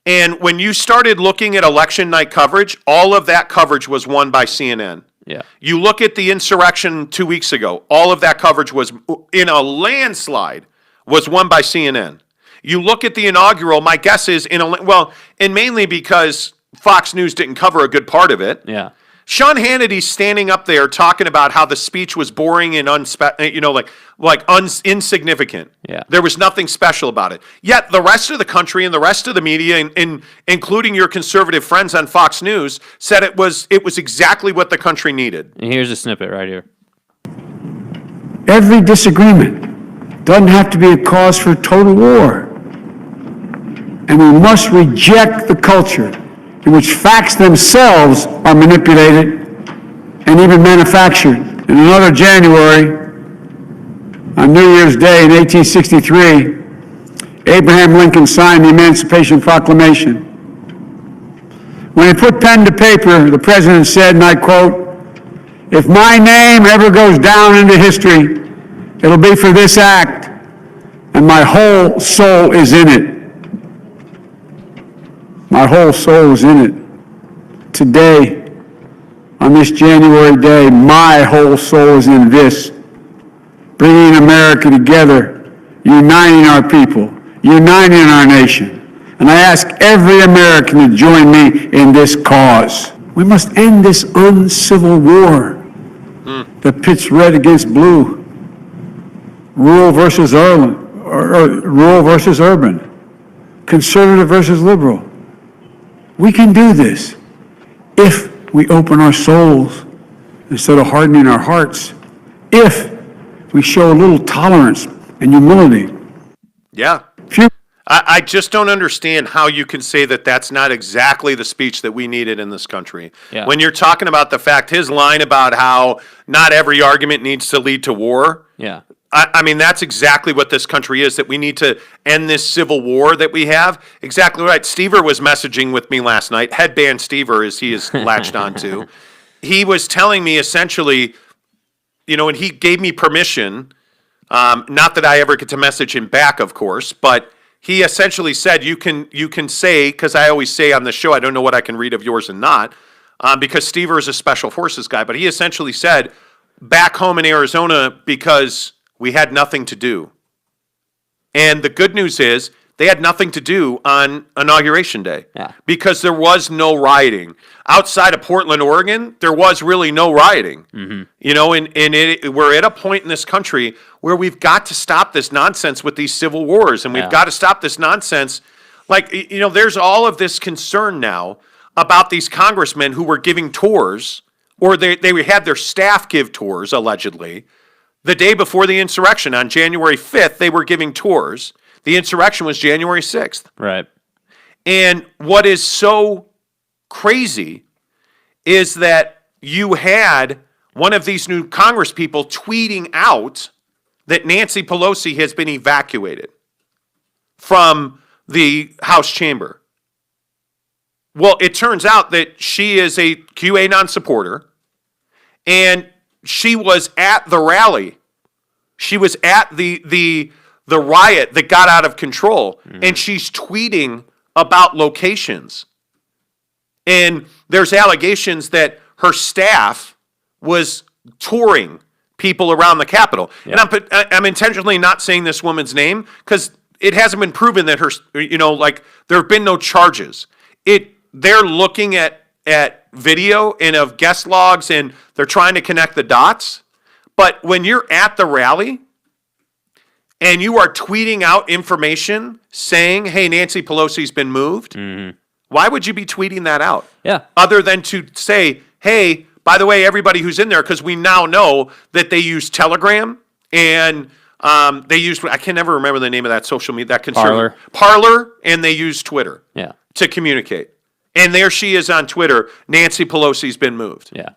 And when you started looking at election night coverage, all of that coverage was won by CNN. Yeah. You look at the insurrection 2 weeks ago, all of that coverage was in a landslide, was won by CNN. You look at the inaugural, my guess is and mainly because Fox News didn't cover a good part of it. Yeah. Sean Hannity's standing up there talking about how the speech was boring and insignificant. Yeah. There was nothing special about it. Yet the rest of the country and the rest of the media, including your conservative friends on Fox News, said it was exactly what the country needed. And here's a snippet right here. Every disagreement doesn't have to be a cause for total war. And we must reject the culture in which facts themselves are manipulated and even manufactured. In another January, on New Year's Day in 1863, Abraham Lincoln signed the Emancipation Proclamation. When he put pen to paper, the president said, and I quote, "If my name ever goes down into history, it'll be for this act, and my whole soul is in it." My whole soul is in it. Today, on this January day, my whole soul is in this, bringing America together, uniting our people, uniting our nation. And I ask every American to join me in this cause. We must end this uncivil war that pits red against blue, rural versus urban, conservative versus liberal. We can do this if we open our souls instead of hardening our hearts, if we show a little tolerance and humility. Yeah. I just don't understand how you can say that that's not exactly the speech that we needed in this country. Yeah. When you're talking about the fact, his line about how not every argument needs to lead to war. Yeah. I mean, that's exactly what this country is, that we need to end this civil war that we have. Exactly right. Stever was messaging with me last night. Headband Stever, as he is latched onto. He was telling me essentially, and he gave me permission, not that I ever get to message him back, of course, but he essentially said, you can say, because I always say on the show, I don't know what I can read of yours and not, because Stever is a special forces guy, but he essentially said, back home in Arizona, because we had nothing to do. And the good news is they had nothing to do on Inauguration Day because there was no rioting. Outside of Portland, Oregon, there was really no rioting. Mm-hmm. We're at a point in this country where we've got to stop this nonsense with these civil wars, and we've got to stop this nonsense. Like, there's all of this concern now about these congressmen who were giving tours, or they had their staff give tours, allegedly. The day before the insurrection, on January 5th, they were giving tours. The insurrection was January 6th. Right. And what is so crazy is that you had one of these new Congress people tweeting out that Nancy Pelosi has been evacuated from the House chamber. Well, it turns out that she is a QAnon supporter, and she was at the rally. She was at the riot that got out of control, and she's tweeting about locations. And there's allegations that her staff was touring people around the Capitol. Yeah. And I'm intentionally not saying this woman's name because it hasn't been proven that there have been no charges. They're looking at video and of guest logs, and they're trying to connect the dots. But when you're at the rally and you are tweeting out information saying, hey, Nancy Pelosi's been moved, why would you be tweeting that out? Yeah. Other than to say, hey, by the way, everybody who's in there, because we now know that they use Telegram and they used, I can never remember the name of that social media, that Parler, and they use Twitter to communicate. And there she is on Twitter, Nancy Pelosi's been moved. Yeah.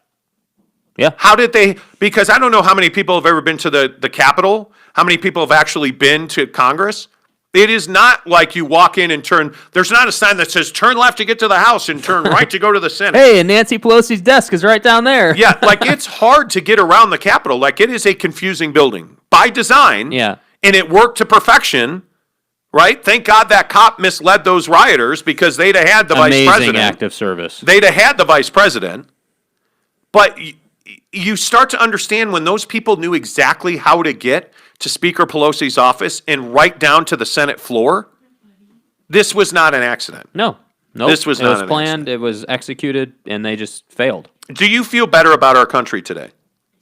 Yeah. How did they, because I don't know how many people have ever been to the Capitol, how many people have actually been to Congress. It is not like you walk in and turn, there's not a sign that says turn left to get to the House and turn right to go to the Senate. Hey, and Nancy Pelosi's desk is right down there. Yeah, like it's hard to get around the Capitol. Like it is a confusing building by design. Yeah. And it worked to perfection. Right? Thank God that cop misled those rioters because they'd have had the vice president. Amazing act of service. They'd have had the vice president. But you start to understand when those people knew exactly how to get to Speaker Pelosi's office and right down to the Senate floor, this was not an accident. No. This was not an accident. It was planned, it was executed, and they just failed. Do you feel better about our country today?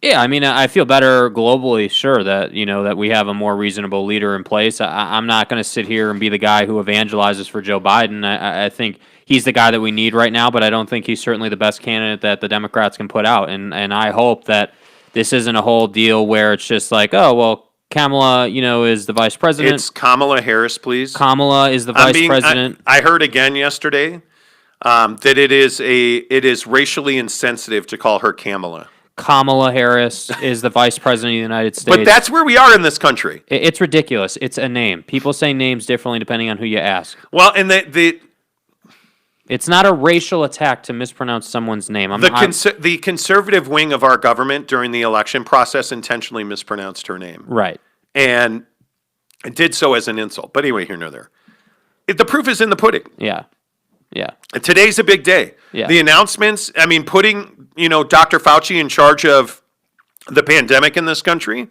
Yeah, I mean, I feel better globally, sure, that that we have a more reasonable leader in place. I'm not going to sit here and be the guy who evangelizes for Joe Biden. I think he's the guy that we need right now, but I don't think he's certainly the best candidate that the Democrats can put out. And I hope that this isn't a whole deal where it's just like, oh, well, Kamala, is the vice president. It's Kamala Harris, please. Kamala is the vice president. I heard again yesterday that it is racially insensitive to call her Kamala. Kamala Harris is the vice president of the United States. But that's where we are in this country. It's ridiculous. It's a name. People say names differently depending on who you ask. Well, and it's not a racial attack to mispronounce someone's name. The conservative wing of our government during the election process intentionally mispronounced her name. Right. And did so as an insult. But anyway, here nor there. The proof is in the pudding. Yeah. Yeah. Today's a big day. Yeah. The announcements, I mean, putting, Dr. Fauci in charge of the pandemic in this country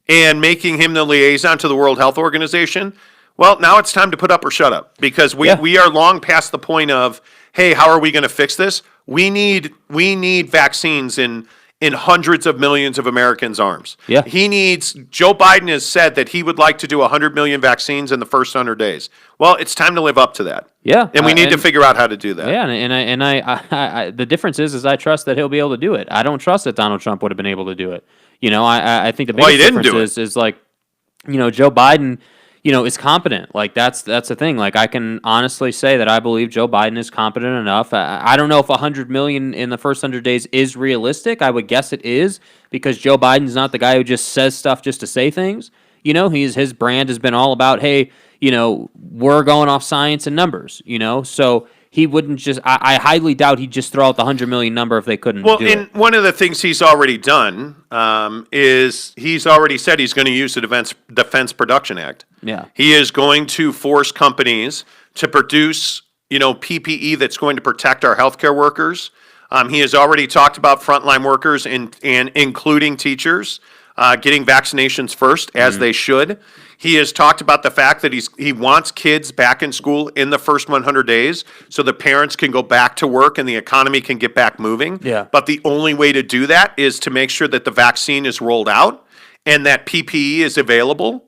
and making him the liaison to the World Health Organization. Well, now it's time to put up or shut up because we are long past the point of, hey, how are we going to fix this? We need vaccines in hundreds of millions of Americans' arms. Yeah. Joe Biden has said that he would like to do 100 million vaccines in the first 100 days. Well, it's time to live up to that. Yeah. And we need to figure out how to do that. Yeah, and I the difference is I trust that he'll be able to do it. I don't trust that Donald Trump would have been able to do it. I think the biggest difference is like, Joe Biden, is competent. Like that's the thing. Like I can honestly say that I believe Joe Biden is competent enough. I don't know if $100 million in the first 100 days is realistic. I would guess it is because Joe Biden's not the guy who just says stuff just to say things. His brand has been all about, hey, we're going off science and numbers. So he wouldn't just. I highly doubt he'd just throw out the $100 million number if they couldn't. Well, do it. One of the things he's already done is he's already said he's going to use the Defense Production Act. Yeah, he is going to force companies to produce, PPE that's going to protect our healthcare workers. He has already talked about frontline workers and including teachers getting vaccinations first, as they should. He has talked about the fact that he wants kids back in school in the first 100 days so the parents can go back to work and the economy can get back moving. Yeah. But the only way to do that is to make sure that the vaccine is rolled out and that PPE is available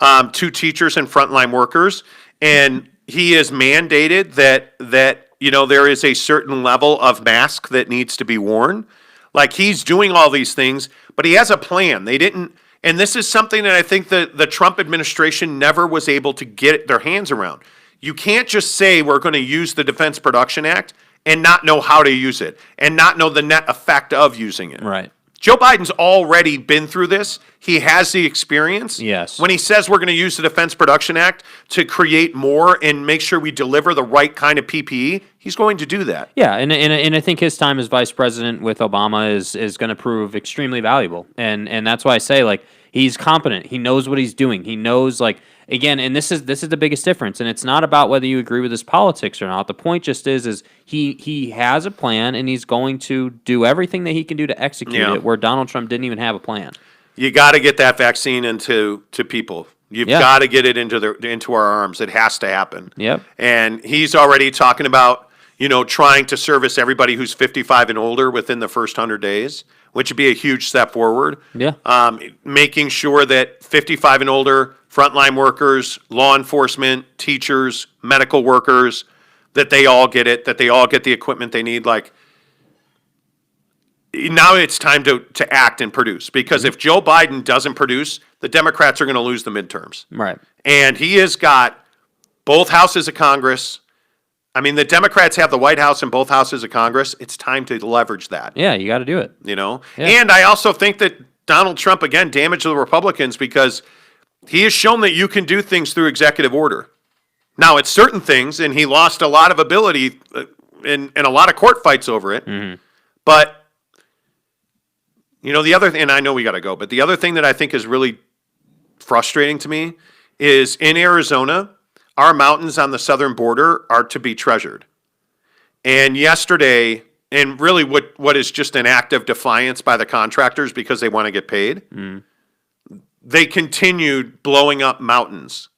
to teachers and frontline workers. And he has mandated that there is a certain level of mask that needs to be worn. Like he's doing all these things, but he has a plan. They didn't. And this is something that I think the Trump administration never was able to get their hands around. You can't just say we're going to use the Defense Production Act and not know how to use it and not know the net effect of using it. right. Joe Biden's already been through this. He has the experience. Yes. When he says we're going to use the Defense Production Act to create more and make sure we deliver the right kind of PPE, he's going to do that. Yeah, and I think his time as vice president with Obama is going to prove extremely valuable, and that's why I say like he's competent. He knows what he's doing. He knows like again, and this is the biggest difference. And it's not about whether you agree with his politics or not. The point just is he has a plan and he's going to do everything that he can do to execute it. Where Donald Trump didn't even have a plan. You got to get that vaccine into people. You've got to get it into our arms. It has to happen. Yep. And he's already talking about trying to service everybody who's 55 and older within the first 100 days, which would be a huge step forward. Yeah. Making sure that 55 and older frontline workers, law enforcement, teachers, medical workers, that they all get it, that they all get the equipment they need. Like now it's time to act and produce because if Joe Biden doesn't produce, the Democrats are going to lose the midterms. Right. And he has got both houses of Congress. I mean, the Democrats have the White House and both houses of Congress. It's time to leverage that. Yeah, you got to do it. Yeah. And I also think that Donald Trump, again, damaged the Republicans because he has shown that you can do things through executive order. Now, it's certain things, and he lost a lot of ability in a lot of court fights over it. Mm-hmm. But, the other thing, and I know we got to go, but the other thing that I think is really frustrating to me is in Arizona, our mountains on the southern border are to be treasured. And yesterday, and really what is just an act of defiance by the contractors because they want to get paid, they continued blowing up mountains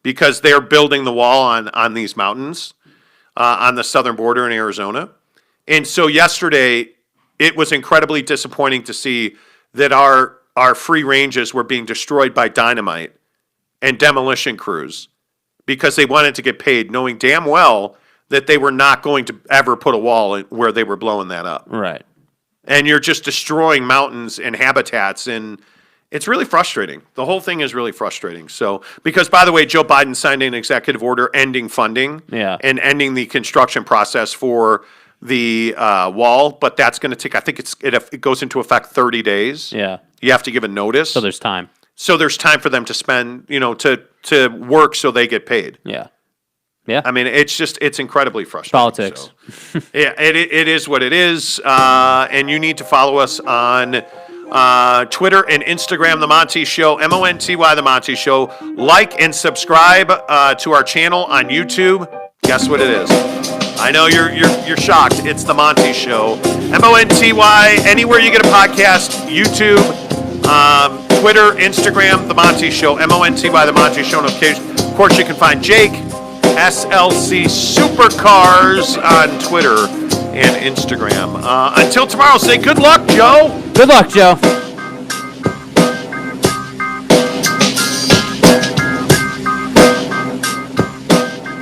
because they're building the wall on these mountains on the southern border in Arizona. And so yesterday, it was incredibly disappointing to see that our free ranges were being destroyed by dynamite and demolition crews because they wanted to get paid, knowing damn well that they were not going to ever put a wall where they were blowing that up. Right. And you're just destroying mountains and habitats, and it's really frustrating. The whole thing is really frustrating. So, because, by the way, Joe Biden signed an executive order ending funding and ending the construction process for the wall, but that's going to take, I think it goes into effect 30 days. Yeah. You have to give a notice. So there's time. So there's time for them to spend, to work so they get paid. Yeah. Yeah. I mean, it's incredibly frustrating. Politics. So, yeah, it is what it is. And you need to follow us on Twitter and Instagram, The Monty Show, MONTY, The Monty Show. Like and subscribe to our channel on YouTube. Guess what it is? I know you're shocked. It's The Monty Show. MONTY, anywhere you get a podcast, YouTube, Twitter, Instagram, The Monty Show, MONTY, The Monty Show notification. Of course, you can find Jake, SLC Supercars on Twitter and Instagram. Until tomorrow, say good luck, Joe. Good luck, Joe.